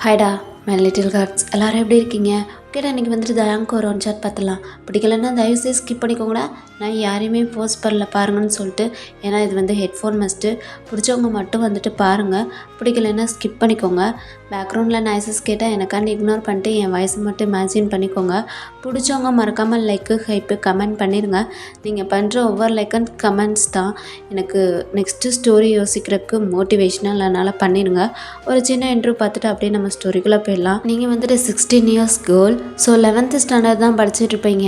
ஹாய்டா my little cards எல்லோரும் எப்படி இருக்கீங்க? ஓகேடா, இன்றைக்கி வந்துட்டு தயாங்க்கு ஒரு ஒன் ஷாட் பார்த்துலாம். பிடிக்கலன்னா தயவுசெய்து ஸ்கிப் பண்ணிக்கோங்கடா. நான் யாரையுமே போஸ்ட் பண்ணல பாருங்கன்னு சொல்லிட்டு. ஏன்னா இது வந்து ஹெட்ஃபோன் மஸ்ட்டு. பிடிச்சவங்க மட்டும் வந்துட்டு பாருங்கள், பிடிக்கலன்னா ஸ்கிப் பண்ணிக்கோங்க. பேக்ரவுண்டில் நாய்ஸஸ் கேட்டால் எனக்காண்டி இக்னோர் பண்ணிட்டு என் வாய்ஸை மட்டும் இமேஜின் பண்ணிக்கோங்க. பிடிச்சவங்க மறக்காமல் லைக்கு ஹைப்பு கமெண்ட் பண்ணிடுங்க. நீங்கள் பண்ணுற ஒவ்வொரு லைக் அண்ட் கமெண்ட்ஸ் தான் எனக்கு நெக்ஸ்ட்டு ஸ்டோரி யோசிக்கிறதுக்கு மோட்டிவேஷனாக அதனால் பண்ணிடுங்க. ஒரு சின்ன இன்ட்ரோ பார்த்துட்டு அப்படியே நம்ம ஸ்டோரிக்குள்ளே போயிடலாம். நீங்கள் வந்துட்டு 16 years girl. So 11th standard தான் படிச்சுட்டு இருப்பீங்க.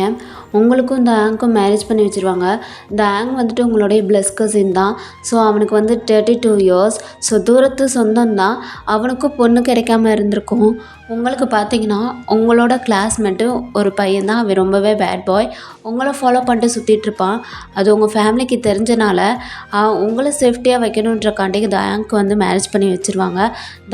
உங்களுக்கும் இந்த ஆங்க்கும் மேரேஜ் பண்ணி வச்சுருவாங்க. இந்த ஆங் வந்துட்டு உங்களுடைய பிளஸ் கசின் தான். ஸோ அவனுக்கு வந்து 32 இயர்ஸ். ஸோ தூரத்து சொந்தம் தான். அவனுக்கும் பொண்ணு கிடைக்காம இருந்திருக்கும். உங்களுக்கு பார்த்தீங்கன்னா உங்களோட கிளாஸ்மேட்டு ஒரு பையன் தான். அவன் ரொம்பவே பேட் பாய். உங்களை ஃபாலோ பண்ணிட்டு சுற்றிட்டுருப்பான். அது உங்கள் ஃபேமிலிக்கு தெரிஞ்சனால உங்களை சேஃப்டியாக வைக்கணுன்றக்காண்டி தயாங்க்கு வந்து மேரேஜ் பண்ணி வச்சுருவாங்க.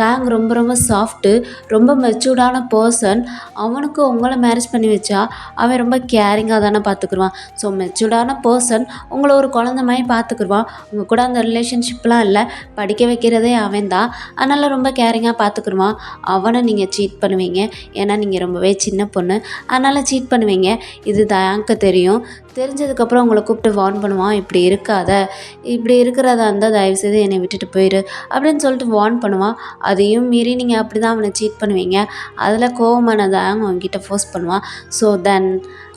தயாங் ரொம்ப ரொம்ப சாஃப்ட்டு, ரொம்ப மெச்சூர்டான பர்சன். அவனுக்கு உங்களை மேரேஜ் பண்ணி வச்சா அவன் ரொம்ப கேரிங்காக தானே பார்த்துக்குருவான். ஸோ மெச்சூர்டான பர்சன் உங்களை ஒரு குழந்த மாதிரி பார்த்துக்குருவான். உங்கள் கூட அந்த ரிலேஷன்ஷிப்லாம் இல்லை, படிக்க வைக்கிறதே அவன் தான். அதனால் ரொம்ப கேரிங்காக பார்த்துக்குருவான். அவனை நீங்கள் சீட் பண்ணுவீங்க. ஏன்னா நீங்கள் ரொம்பவே சின்ன பொண்ணு, அதனால் சீட் பண்ணுவீங்க. இது தயாங்க்கு தெரியும். தெரிஞ்சதுக்கப்புறம் உங்களை கூப்பிட்டு வார்ன் பண்ணுவான், இப்படி இருக்காத, இப்படி இருக்கிறதா இருந்தால் தயவுசெய்து என்னை விட்டுட்டு போயிடு அப்படின்னு சொல்லிட்டு வார்ன் பண்ணுவான். அதையும் மீறி நீங்கள் அப்படி தான் அவனை சீட் பண்ணுவீங்க. அதில் கோவமான தயாங் அவங்ககிட்ட ஃபோர்ஸ் பண்ணுவான். ஸோ தென்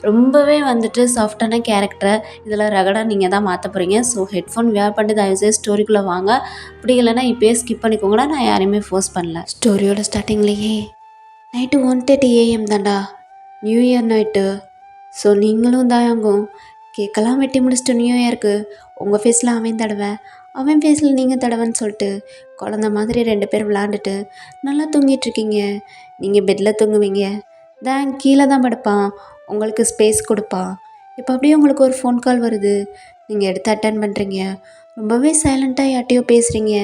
ரொம்பவே வந்துட்டு சாஃப்டான கேரக்டரை இதில் ரகடாக நீங்கள் தான் மாற்ற போகிறீங்க. ஸோ ஹெட்ஃபோன் வியர் பண்ணிட்டு தயவுசெய்து ஸ்டோரிக்குள்ளே வாங்க. அப்படி இல்லைன்னா இப்போயே ஸ்கிப் பண்ணிக்கோங்கடா, நான் யாரையுமே ஃபோர்ஸ் பண்ணல. ஸ்டோரியோட ஸ்டார்டிங்லேயே நைட்டு 1:30 AM தான்டா, நியூ இயர் நைட்டு. ஸோ நீங்களும் தாயாங்கும் கேக்கெல்லாம் வெட்டி முடிச்சுட்டு நியூ இயருக்கு உங்கள் ஃபேஸில் அவன் தடவை, அவன் ஃபேஸில் நீங்கள் தடவைன்னு சொல்லிட்டு குழந்த மாதிரி 2 பேர் விளாண்டுட்டு நல்லா தூங்கிட்டுருக்கீங்க. நீங்கள் பெட்டில் தூங்குவீங்க, தான் கீழே தான் படுப்பான், உங்களுக்கு ஸ்பேஸ் கொடுப்பான். இப்போ அப்படியே உங்களுக்கு ஒரு ஃபோன் கால் வருது. நீங்கள் எடுத்து அட்டன் பண்ணுறீங்க. ரொம்பவே சைலண்ட்டாக யார்ட்டையோ பேசுகிறீங்க.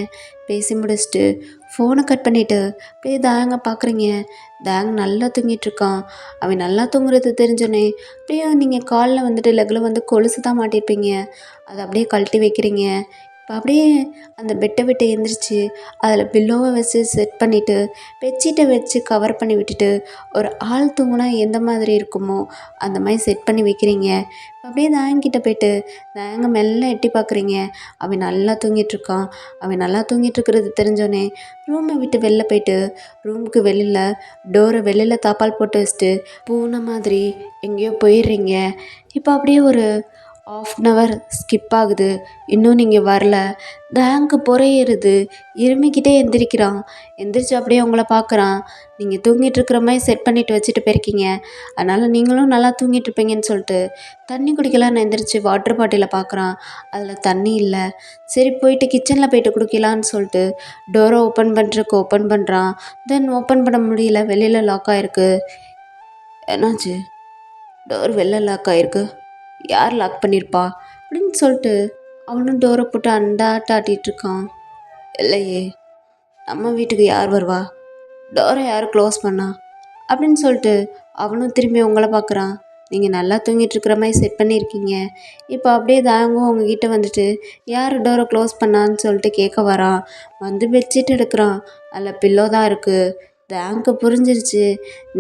பேசி முடிச்சுட்டு ஃபோனை கட் பண்ணிவிட்டு அப்படியே தாயங்க பார்க்குறீங்க. தாங் நல்லா தூங்கிட்டுருக்கான். அவன் நல்லா தூங்குறது தெரிஞ்சோன்னே அப்படியே நீங்கள் காலில் வந்துட்டு லெக்கில் வந்து கொலுசு தான் மாட்டியிருப்பீங்க. அதை அப்படியே கழட்டி வைக்கிறீங்க. இப்போ அப்படியே அந்த பெட்டை விட்டு எழுந்திரிச்சு அதில் பில்லோவை வச்சு செட் பண்ணிவிட்டு பெட்ஷீட்டை வச்சு கவர் பண்ணி விட்டுட்டு ஒரு ஆள் தூங்கினா எந்த மாதிரி இருக்குமோ அந்த மாதிரி செட் பண்ணி வைக்கிறீங்க. அப்படியே தாயங்கிட்ட போய்ட்டு தாயங்க மெல்ல எட்டி பார்க்குறீங்க. அவன் நல்லா தூங்கிட்டுருக்கான். அவன் நல்லா தூங்கிட்டுருக்கிறது தெரிஞ்சோன்னே ரூமை விட்டு வெளில போய்ட்டு ரூமுக்கு வெளியில் டோரை வெளியில் தாப்பால் போட்டு வச்சுட்டு பூனை மாதிரி எங்கேயோ போயிடுறீங்க. இப்போ அப்படியே ஒரு 1/2 ஸ்கிப் ஆகுது. இன்னும் நீங்கள் வரல. பேங்க்கு புறையேறுது. இருமிக்கிட்டே எந்திரிக்கிறான். எந்திரிச்சு அப்படியே உங்களை பார்க்குறான். நீங்கள் தூங்கிட்டுருக்கிற மாதிரி செட் பண்ணிவிட்டு வச்சுட்டு போயிருக்கீங்க. அதனால் நீங்களும் நல்லா தூங்கிட்டுருப்பீங்கன்னு சொல்லிட்டு தண்ணி குடிக்கலான்னு எந்திரிச்சு வாட்டர் பாட்டிலை பார்க்குறான். அதில் தண்ணி இல்லை. சரி போயிட்டு கிச்சனில் போய்ட்டு குடிக்கலான்னு சொல்லிட்டு டோரை ஓப்பன் பண்ணுறான். தென் ஓப்பன் பண்ண முடியல, வெளியில் லாக் ஆகிருக்கு. என்னாச்சு? டோர் வெளில லாக் ஆகிருக்கு. யார் லாக் பண்ணியிருப்பா அப்படின்னு சொல்லிட்டு அவனும் டோரை போட்டு ஆட்டிகிட்ருக்கான். இல்லையே, நம்ம வீட்டுக்கு யார் வருவா? டோரை யார் க்ளோஸ் பண்ணா அப்படின்னு சொல்லிட்டு அவனும் திரும்பி உங்களை பார்க்குறான். நீங்கள் நல்லா தூங்கிட்டுருக்கிற மாதிரி செட் பண்ணியிருக்கீங்க. இப்போ அப்படியே தாங்கும் அவங்கக்கிட்ட வந்துட்டு யார் டோரை க்ளோஸ் பண்ணான்னு சொல்லிட்டு கேட்க வரான். வந்து பெட்ஷீட் எடுக்கிறான். அதில் பில்லோ தான் இருக்குது. பேங்க்கு புரிஞ்சிருச்சு,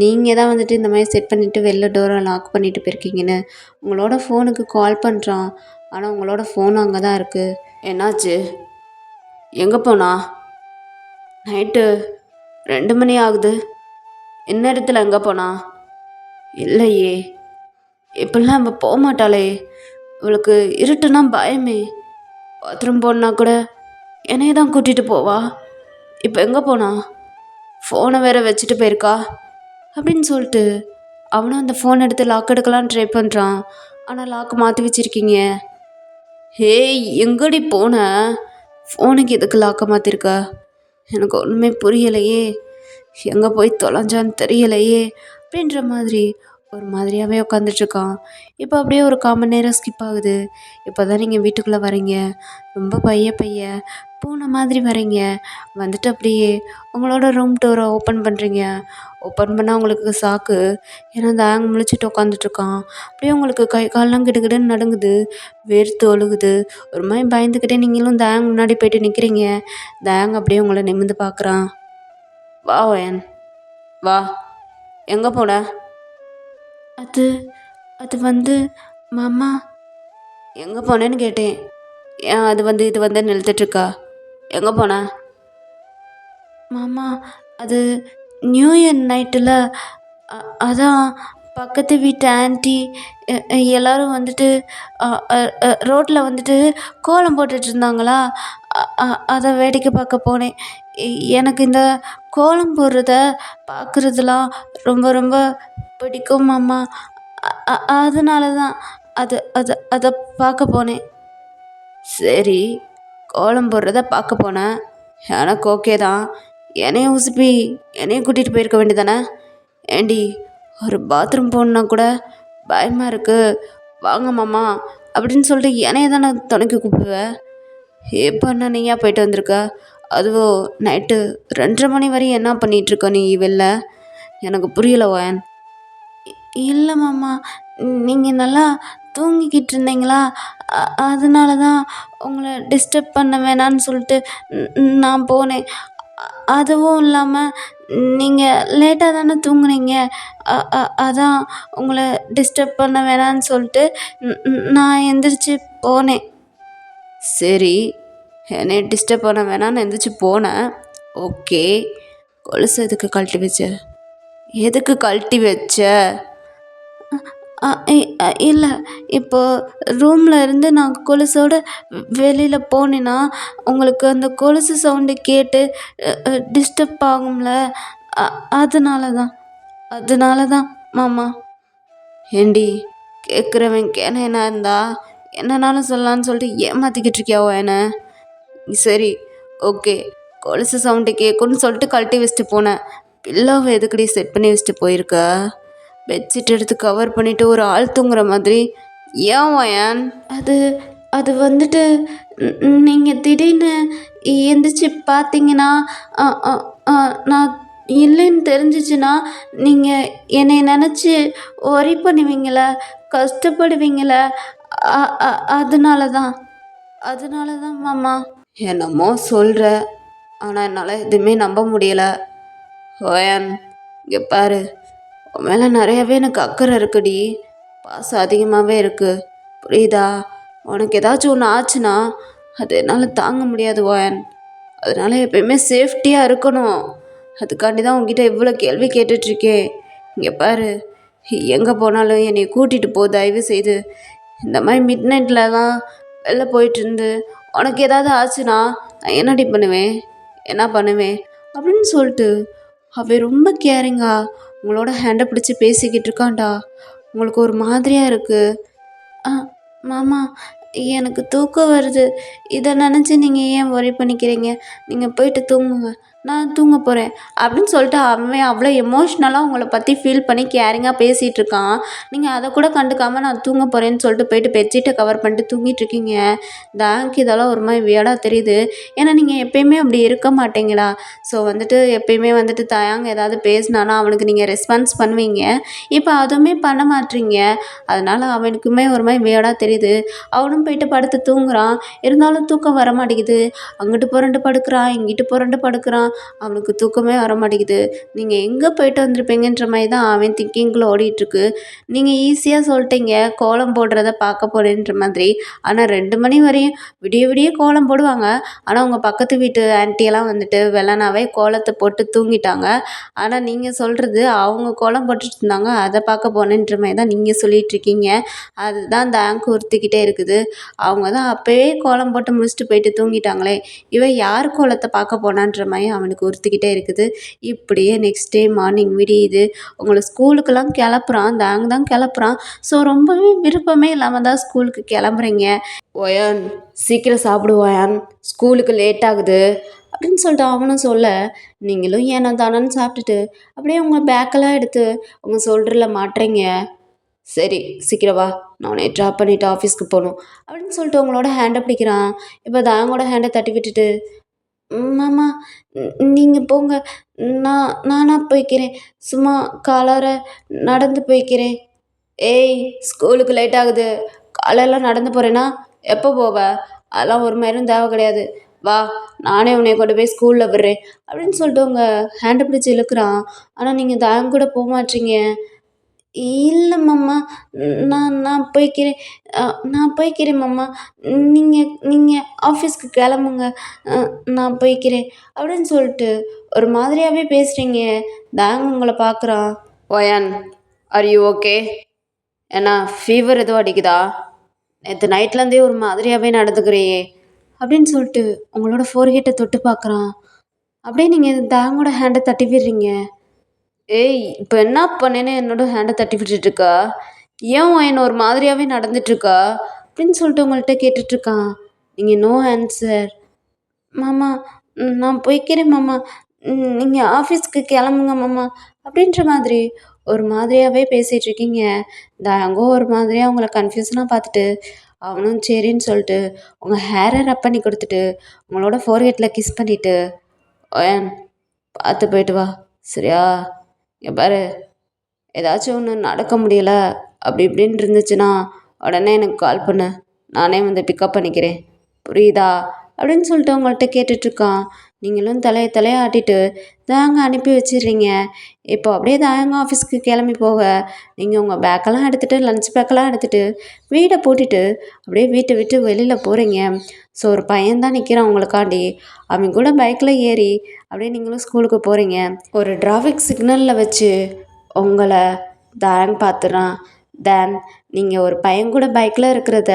நீங்கள் தான் வந்துட்டு இந்த மாதிரி செட் பண்ணிவிட்டு வெளில டோரை லாக் பண்ணிவிட்டு போயிருக்கீங்கன்னு. உங்களோட ஃபோனுக்கு கால் பண்ணுறான். ஆனால் உங்களோட ஃபோன் அங்கே தான் இருக்குது. என்னாச்சு? எங்கே போனா? நைட்டு 2 மணி ஆகுது. என்ன இடத்துல எங்கே போனா? இல்லையே, இப்படிலாம் அவள் போக மாட்டாளே. இவளுக்கு இருட்டுனா பயமே. பாத்ரூம் போனா கூட என்னைய தான் கூட்டிகிட்டு போவா. இப்போ எங்கே போனா? ஃபோனை வேற வச்சுட்டு போயிருக்கா அப்படின்னு சொல்லிட்டு அவனும் அந்த ஃபோன் எடுத்து லாக் எடுக்கலான்னு ட்ரை பண்ணுறான். ஆனால் லாக் மாற்றி வச்சுருக்கீங்க. ஹேய், எங்கடி போன? ஃபோனுக்கு எதுக்கு லாக்கை மாற்றிருக்க? எனக்கு ஒன்றுமே புரியலையே. எங்கே போய் தொலைஞ்சான்னு தெரியலையே அப்படின்ற மாதிரி ஒரு மாதிரியாகவே உட்காந்துட்ருக்கான். இப்போ அப்படியே ஒரு 1/4 மணி நேரம் ஸ்கிப் ஆகுது. இப்போ தான் நீங்கள் வீட்டுக்குள்ளே வரீங்க. ரொம்ப பைய பூனை மாதிரி வரீங்க. வந்துட்டு அப்படியே உங்களோட ரூம் டோரை ஓப்பன் பண்ணுறீங்க. ஓப்பன் பண்ணால் உங்களுக்கு சாக்கு. ஏன்னா அந்த ஆங் முழிச்சிட்டு உட்காந்துட்ருக்கான். அப்படியே உங்களுக்கு கை காலெலாம் கிடுகிடுன்னு நடுங்குது. வேர்த்து ஒழுகுது. ஒரு மாதிரி பயந்துக்கிட்டே நீங்களும் இந்த ஆங் முன்னாடி போய்ட்டு நிற்கிறீங்க. இந்த ஆங் அப்படியே உங்களை நிமிர்ந்து பார்க்குறான். வா வயன், வா. எங்கே போன? அது அது வந்து மாமா. எங்கே போனேன்னு கேட்டேன். ஏன் இது வந்து நிறுத்திட்டுருக்கா? எங்கே போன? மாமா, அது நியூ இயர் நைட்டில் அதான் பக்கத்து வீட்டு ஆன்ட்டி எல்லாரும் வந்துட்டு ரோட்டில் வந்துட்டு கோலம் போட்டுட்டு இருந்தாங்களா, அதை வேடிக்கை பார்க்க போனேன். எனக்கு இந்த கோலம் போடுறத பார்க்குறதுலாம் ரொம்ப ரொம்ப பிடிக்கும் மாமா. அதனால தான் அது அது அதை பார்க்க போனேன். சரி, கோலம் போடுறத பார்க்க போனேன். எனக்கு ஓகே தான். என்னைய உசுப்பி என்னைய கூட்டிகிட்டு போயிருக்க வேண்டியதானே? ஏண்டி, ஒரு பாத்ரூம் போகணுன்னா கூட பயமாக இருக்குது, வாங்க மாமா அப்படின்னு சொல்லிட்டு என்னைய தானே துணைக்கு கூப்பிடுவேன். எப்போ என்ன நீயா போயிட்டு வந்திருக்க? அதுவும் நைட்டு 2:30 மணி வரையும் என்ன பண்ணிகிட்ருக்க நீ வெளில? எனக்கு புரியல வயன். இல்லை மாமா, நீங்கள் நல்லா தூங்கிக்கிட்டு இருந்தீங்களா, அதனால தான் உங்களை டிஸ்டர்ப் பண்ண வேணான்னு சொல்லிட்டு நான் போனேன். அதுவும் இல்லாமல் நீங்கள் லேட்டாக தானே தூங்குனீங்க, அதான் உங்களை டிஸ்டர்ப் பண்ண வேணான்னு சொல்லிட்டு நான் எந்திரிச்சு போனேன். சரி, என்னை டிஸ்டர்ப் பண்ண வேணான்னு எந்திரிச்சு போனேன். ஓகே, கொலுசு எதுக்கு கழட்டி வச்ச? எதுக்கு கழட்டி வச்ச? இல்லை, இப்போது ரூமில் இருந்து நான் கொலுசோடு வெளியில் போனேன்னா உங்களுக்கு அந்த கொலுசு சவுண்டு கேட்டு டிஸ்டர்ப் ஆகும்ல, அதனால தான் மாமா. ஏண்டி, கேட்குறவன் கேனா இருந்தா என்னன்னாலும் சொல்லலான்னு சொல்லிட்டு ஏமாற்றிக்கிட்டு இருக்கியாவோ என்ன? சரி, ஓகே, கொலுசு சவுண்டு கேட்குன்னு சொல்லிட்டு கழட்டி வச்சுட்டு போனேன். பில்லாவை எதுக்கடி செட் பண்ணி வச்சுட்டு போயிருக்க? பெட்ஷீட் எடுத்து கவர் பண்ணிவிட்டு ஒரு ஆள் தூங்குற மாதிரி. ஏன் வயன்? அது அது வந்துட்டு நீங்கள் திடீர்னு எந்திரிச்சு பார்த்தீங்கன்னா, நான் இல்லைன்னு தெரிஞ்சிச்சுன்னா நீங்கள் என்னை நினச்சி ஒரி பண்ணுவீங்கள, கஷ்டப்படுவீங்கள, அதனால தான் மாமா. என்னமோ சொல்கிற, ஆனால் என்னால் எதுவுமே நம்ப முடியலை. ஓயன், இங்கே பாரு, உன் மேலே நிறையாவே எனக்கு அக்கறை இருக்குடி, பாசம் அதிகமாகவே இருக்குது, புரியுதா? உனக்கு ஏதாச்சும் ஒன்று ஆச்சுன்னா அது என்னால் தாங்க முடியாது ஓயன். அதனால் எப்பயுமே சேஃப்டியாக இருக்கணும். அதுக்காண்டி தான் உங்ககிட்ட இவ்வளோ கேள்வி கேட்டுட்ருக்கேன். இங்கே பாரு, எங்கே போனாலும் என்னை கூட்டிகிட்டு போ தயவு செய்து. இந்த மாதிரி மிட் நைட்டில் தான் வெளில போயிட்டுருந்து உனக்கு ஏதாவது ஆச்சுன்னா நான் என்னடி பண்ணுவேன், என்ன பண்ணுவேன் அப்படின்னு சொல்லிட்டு அவன் ரொம்ப கேரிங்கா உங்களோட ஹேண்டை பிடிச்சி பேசிக்கிட்டு இருக்கான்டா. உங்களுக்கு ஒரு மாதிரியாக இருக்குது. மாமா, எனக்கு தூக்கம் வருது, இதை நினச்சி நீங்கள் ஏன் ஒரி பண்ணிக்கிறீங்க? நீங்கள் போயிட்டு தூங்குங்க, நான் தூங்க போகிறேன் அப்படின்னு சொல்லிட்டு அவன் அவ்வளோ எமோஷ்னலாக உங்களை பற்றி ஃபீல் பண்ணி கேரிங்காக பேசிகிட்டு இருக்கான். நீங்கள் அதை கூட கண்டுக்காமல் நான் தூங்க போகிறேன்னு சொல்லிட்டு போயிட்டு பெட்ஷீட்டை கவர் பண்ணிட்டு தூங்கிட்டு இருக்கீங்க. எனக்கு இதெல்லாம் ஒரு மாதிரி வியடாக தெரியுது. ஏன்னா நீங்கள் எப்பயுமே அப்படி இருக்க மாட்டீங்களா? ஸோ வந்துட்டு எப்பயுமே வந்துட்டு தயாங்க ஏதாவது பேசினானா அவனுக்கு நீங்கள் ரெஸ்பான்ஸ் பண்ணுவீங்க. இப்போ அதுவுமே பண்ண மாட்டீங்க. அதனால் அவனுக்குமே ஒரு மாதிரி வியடாக தெரியுது. அவனும் போயிட்டு படுத்து தூங்குறான். இருந்தாலும் தூக்கம் வர மாட்டேங்குது. அங்கிட்டு புரண்டு படுக்கிறான், இங்கிட்டு புரண்டு படுக்கிறான். அவனுக்கு தூக்கமே வர மாட்டேங்குது. நீங்கள் எங்கே போயிட்டு வந்திருப்பீங்கன்ற மாதிரி தான் அவன் திங்கிங்கில் ஓடிட்டுருக்கு. நீங்கள் ஈஸியாக சொல்லிட்டீங்க கோலம் போடுறத பார்க்க போகிறேன்ற மாதிரி. ஆனால் 2 மணி வரையும் விடிய விடிய கோலம் போடுவாங்க. ஆனால் உங்கள் பக்கத்து வீட்டு ஆன்ட்டியெல்லாம் வந்துட்டு வெள்ளனாவே கோலத்தை போட்டு தூங்கிட்டாங்க. ஆனால் நீங்கள் சொல்கிறது அவங்க கோலம் போட்டுட்டு இருந்தாங்க, அதை பார்க்க போனேன்ற மாதிரி தான் நீங்கள் சொல்லிகிட்ருக்கீங்க. அதுதான் அந்த ஆங்க் உறுத்திக்கிட்டே இருக்குது. அவங்க தான் அப்போவே கோலம் போட்டு முடிச்சுட்டு போயிட்டு தூங்கிட்டாங்களே, இவன் யார் கோலத்தை பார்க்க போனான்ற மாதிரி அவனுக்கு உறுத்திக்கிட்டே இருக்குது. இப்படியே நெக்ஸ்ட் டே மார்னிங் விடியுது. உங்களை ஸ்கூலுக்கெல்லாம் கிளப்புறான், தாங்க தான் கிளப்புறான். ஸோ ரொம்பவே விருப்பமே இல்லாமல் தான் ஸ்கூலுக்கு கிளம்புறீங்க. ஒயன், சீக்கிரம் சாப்பிடுவாயான், ஸ்கூலுக்கு லேட் ஆகுது அப்படின்னு சொல்லிட்டு அவனும் சொல்ல, நீங்களும் ஏனோ தானோன்னு சாப்பிட்டுட்டு அப்படியே உங்கள் பேக்கெல்லாம் எடுத்து உங்கள் ஷோல்டரில் மாட்டுறீங்க. சரி, சீக்கிரம் வா, நான் உன்னை ட்ராப் பண்ணிவிட்டு ஆஃபீஸ்க்கு போகணும் அப்படின்னு சொல்லிட்டு உங்களோட ஹேண்டை பிடிக்கிறான். இப்போ தாங்கோட ஹேண்டை தட்டி விட்டுட்டு, மாமா, நீங்கள் போங்க, நானாக போய்க்கிறேன், சும்மா காலார நடந்து போய்க்கிறேன். ஏய், ஸ்கூலுக்கு லேட் ஆகுது, காலையில் நடந்து போகிறேன்னா எப்போ போவ? அதெல்லாம் ஒரு மயிரும் தேவை கிடையாது. வா நானே உன்னை கொண்டு போய் ஸ்கூலில் விடுறேன் அப்படின்னு சொல்லிட்டு உங்கள் ஹேண்டை பிடிச்சி இழுக்கிறான். ஆனால் நீங்கள் தாங்க கூட போக மாட்டீங்க. இல்ல மம்மா. நான் நான் போய்க்கிறேன். அ நான் போய்க்கிறேன் மம்மா. நீங்க நீங்க ஆஃபீஸ்க்கு கெளம்புங்க. அ நான் போய்க்கிறேன். அப்படின்னு சொல்லிட்டு ஒரு மாதிரியாவே பேசுறீங்க. தாங்க உங்கள பார்க்குறான். "ஒயான், ஆர் யூ ஓகே? ஏன்னா ஃபீவர் எதுவும் அடிக்குதா? நேற்று நைட்லேருந்தே ஒரு மாதிரியாவே நடந்துக்கிறியே." அப்படின்னு சொல்லிட்டு உங்களோட ஃபோர்ஹெட்டை தொட்டு பார்க்குறான். அப்படியே நீங்கள் தாங்கோட ஹேண்டை தட்டி விடுறீங்க. ஏய் இப்போ என்ன பண்ணேன்னு என்னோட ஹேண்டை தட்டி விட்டுட்ருக்கா? ஏன் என்ன ஒரு மாதிரியாவே நடந்துட்டுருக்கா? அப்படின்னு சொல்லிட்டு உங்கள்கிட்ட கேட்டுட்ருக்கான். நீங்கள் நோ ஆன்சர். மாமா நான் போய்க்கிறேன் மாமா. நீங்கள் ஆஃபீஸ்க்கு கிளம்புங்க மாமா அப்படின்ற மாதிரி ஒரு மாதிரியாகவே பேசிகிட்ருக்கீங்க. தாங்கோ ஒரு மாதிரியாக உங்களை கன்ஃபியூஷனாக பார்த்துட்டு அவனும் சரின்னு சொல்லிட்டு உங்கள் ஹேரை ரப் பண்ணி கொடுத்துட்டு உங்களோட ஃபோர்ஹெட்டில் கிஸ் பண்ணிவிட்டு ஓயன் பார்த்து போயிட்டு வா சரியா? இங்கே பாரு, ஏதாச்சும் ஒன்று நடக்க முடியல அப்படி இப்படின்னு இருந்துச்சுன்னா உடனே எனக்கு கால் பண்ணு. நானே வந்து பிக்கப் பண்ணிக்கிறேன். புரியுதா? அப்படின்னு சொல்லிட்டு உங்கள்கிட்ட கேட்டுட்ருக்கான். நீங்களும் தலையை ஆட்டிட்டு தாங்க அனுப்பி வச்சிடுறீங்க. இப்போ அப்படியே தாங்க ஆஃபீஸ்க்கு கிளம்பி போக நீங்கள் உங்கள் பேக்கெல்லாம் எடுத்துகிட்டு லஞ்ச் பேக்கெல்லாம் எடுத்துகிட்டு வீடை பூட்டிட்டு அப்படியே வீட்டை விட்டு வெளியில் போகிறீங்க. ஸோ ஒரு பையன்தான் நிற்கிறான் உங்களுக்காண்டி. அவன் கூட பைக்கில் ஏறி அப்படியே நீங்களும் ஸ்கூலுக்கு போகிறீங்க. ஒரு டிராஃபிக் சிக்னலில் வச்சு உங்களை தாங் பார்த்துறான். தென் நீங்கள் ஒரு பையன் கூட பைக்கில் இருக்கிறத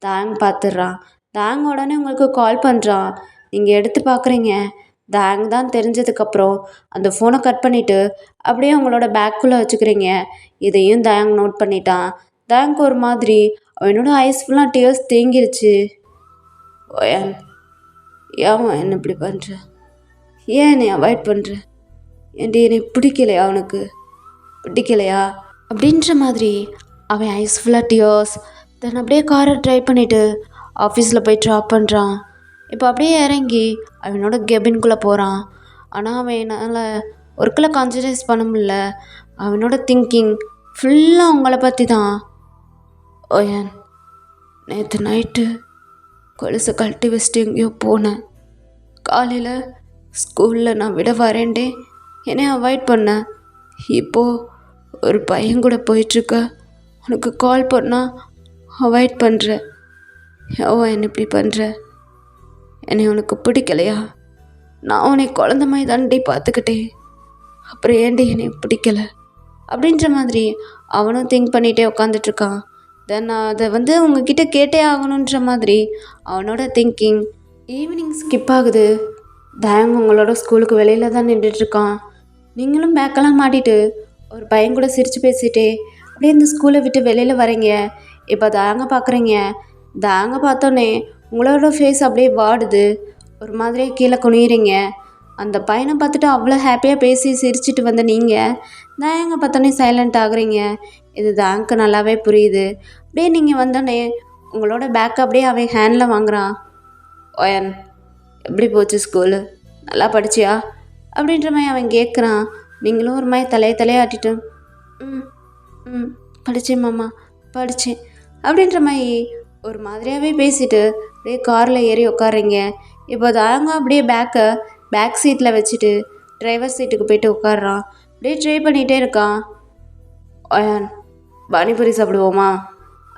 தாங் பார்த்துட்றான். தாங் உடனே உங்களுக்கு கால் பண்ணுறான். நீங்கள் எடுத்து பார்க்குறீங்க. தாங் தான் தெரிஞ்சதுக்கப்புறம் அந்த ஃபோனை கட் பண்ணிவிட்டு அப்படியே உங்களோட பேக்குள்ளே வச்சுக்கிறீங்க. இதையும் தாங் நோட் பண்ணிட்டான். தாங்க்கு ஒரு மாதிரி அவனோட ஐஸ் ஃபுல்லாக டியர்ஸ் தேங்கிருச்சு. ஓயன், ஏன் என்ன இப்படி பண்ணுற? ஏன் என்னை அவாய்ட் பண்ணுற? ஏன்டி என்னை பிடிக்கலையா? அவனுக்கு பிடிக்கலையா அப்படின்ற மாதிரி அவன் ஐஸ் ஃபுல்லாக டியர்ஸ். தென் அப்படியே காரை ட்ரைவ் பண்ணிவிட்டு ஆஃபீஸில் போய் ட்ராப் பண்ணுறான். இப்போ அப்படியே இறங்கி அவனோட கெபின்குள்ளே போகிறான். ஆனால் அவன் என்னால் ஒர்க்கில் கான்சன்ட்ரேட் பண்ண முடியல. அவனோட திங்கிங் ஃபுல்லாக உங்களை பற்றி தான். ஓயன், நேற்று நைட்டு கொலுசை கழட்டி வச்சுட்டு எங்கேயோ போனேன். காலையில் ஸ்கூலில் நான் விட வரேன்டே என்னை அவாய்ட் பண்ணேன். இப்போது ஒரு பையன் கூட போயிட்டுருக்க உனக்கு கால் பண்ணால் அவாய்ட் பண்ணுற. என்ன இப்படி பண்ணுற? என்னை உனக்கு பிடிக்கலையா? நான் உன்னை குழந்த மாதிரி தாண்டி பார்த்துக்கிட்டேன். அப்புறம் ஏன்டி என்னை பிடிக்கலை அப்படின்ற மாதிரி அவனும் திங்க் பண்ணிகிட்டே உட்காந்துட்ருக்கான். தென் நான் அதை உங்ககிட்ட கேட்டே ஆகணுன்ற மாதிரி அவனோட திங்கிங். ஈவினிங் ஸ்கிப் ஆகுது. தாங் உங்களோட ஸ்கூலுக்கு வெளியில் தான் நின்றுட்டுருக்கான். நீங்களும் பேக்கெல்லாம் மாட்டிட்டு ஒரு பையன் கூட சிரித்து பேசிகிட்டே அப்படியே இந்த ஸ்கூலை விட்டு வெளியில் வரீங்க. இப்போ தாங்க பார்க்குறீங்க. தாங்க பார்த்தோன்னே உங்களோட ஃபேஸ் அப்படியே வாடுது. ஒரு மாதிரியே கீழே குனியிறீங்க. அந்த பையனை பார்த்துட்டு அவ்வளோ ஹாப்பியாக பேசி சிரிச்சிட்டு வந்த நீங்கள் தாங்க பார்த்தோன்னே சைலண்ட் ஆகுறீங்க. இது தாங்க்கு நல்லாவே புரியுது. அப்படியே நீங்கள் வந்தோடனே உங்களோட பேக் அப்படியே அவன் ஹேண்டில் வாங்குறான். ஓயன், எப்படி போச்சு ஸ்கூலு? நல்லா படிச்சியா அப்படின்ற மாதிரி அவன் கேட்குறான். நீங்களும் ஒரு மாதிரி தலையாட்டிட்டு ம் ம் படித்தேன் மாமா படித்தேன் அப்படின்ற மாதிரி ஒரு மாதிரியாகவே பேசிட்டு அப்படியே காரில் ஏறி உட்காடுறீங்க. இப்போ தாங்க அப்படியே பேக் சீட்டில் வச்சுட்டு டிரைவர் சீட்டுக்கு போயிட்டு உட்காடுறான். அப்படியே ட்ரை பண்ணிகிட்டே இருக்கான். ஓயான், பானிபூரி சாப்பிடுவோமா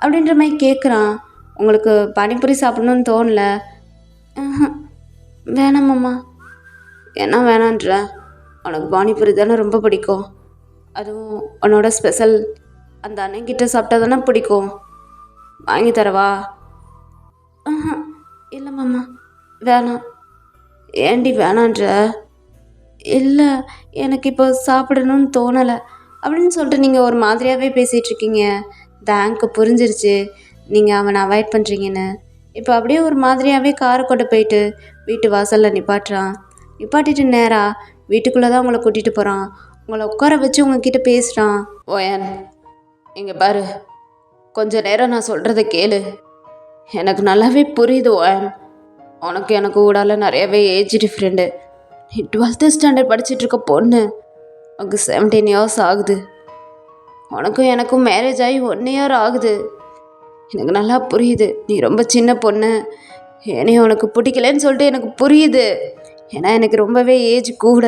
அப்படின்ற மாதிரி கேட்குறான். உங்களுக்கு பானிபூரி சாப்பிடணுன்னு தோணல? வேணாமாம்மா. என்ன வேணான்ற? உனக்கு பானிபூரி தானே ரொம்ப பிடிக்கும். அதுவும் உன்னோட ஸ்பெஷல் அந்த அண்ணன்கிட்ட சாப்பிட்டா தானே பிடிக்கும். வாங்கி தரவா? இல்லை மாமா வேணாம். ஏண்டி வேணான்ற? இல்லை, எனக்கு இப்போ சாப்பிடணும்னு தோணலை அப்படின்னு சொல்லிட்டு நீங்கள் ஒரு மாதிரியாகவே பேசிகிட்ருக்கீங்க. தாங்க்கு புரிஞ்சிருச்சு நீங்கள் அவனை அவாய்ட் பண்ணுறீங்கன்னு. இப்போ அப்படியே ஒரு மாதிரியாகவே காரை கொண்டு போயிட்டு வீட்டு வாசலில் நிப்பாட்டிட்டு நேராக வீட்டுக்குள்ளே தான் உங்களை கூட்டிகிட்டு போகிறான். உங்களை உட்கார வச்சு உங்ககிட்ட பேசுகிறான். ஓயன், இங்கே பாரு, கொஞ்ச நேரம் நான் சொல்கிறத கேளு. எனக்கு நல்லாவே புரியுது ஓயன். எனக்கு ஊடால நிறையவே ஏஜ் டிஃப்ரெண்டு. நீ 12th ஸ்டாண்டர்ட் படிச்சுட்ருக்க பொண்ணு. உனக்கு 17 இயர்ஸ் ஆகுது. உனக்கும் எனக்கும் மேரேஜ் ஆகி 1 இயர் ஆகுது. எனக்கு நல்லா புரியுது நீ ரொம்ப சின்ன பொண்ணு. என்னை உனக்கு பிடிக்கலன்னு சொல்லிட்டு எனக்கு புரியுது. ஏன்னா எனக்கு ரொம்பவே ஏஜ் கூட,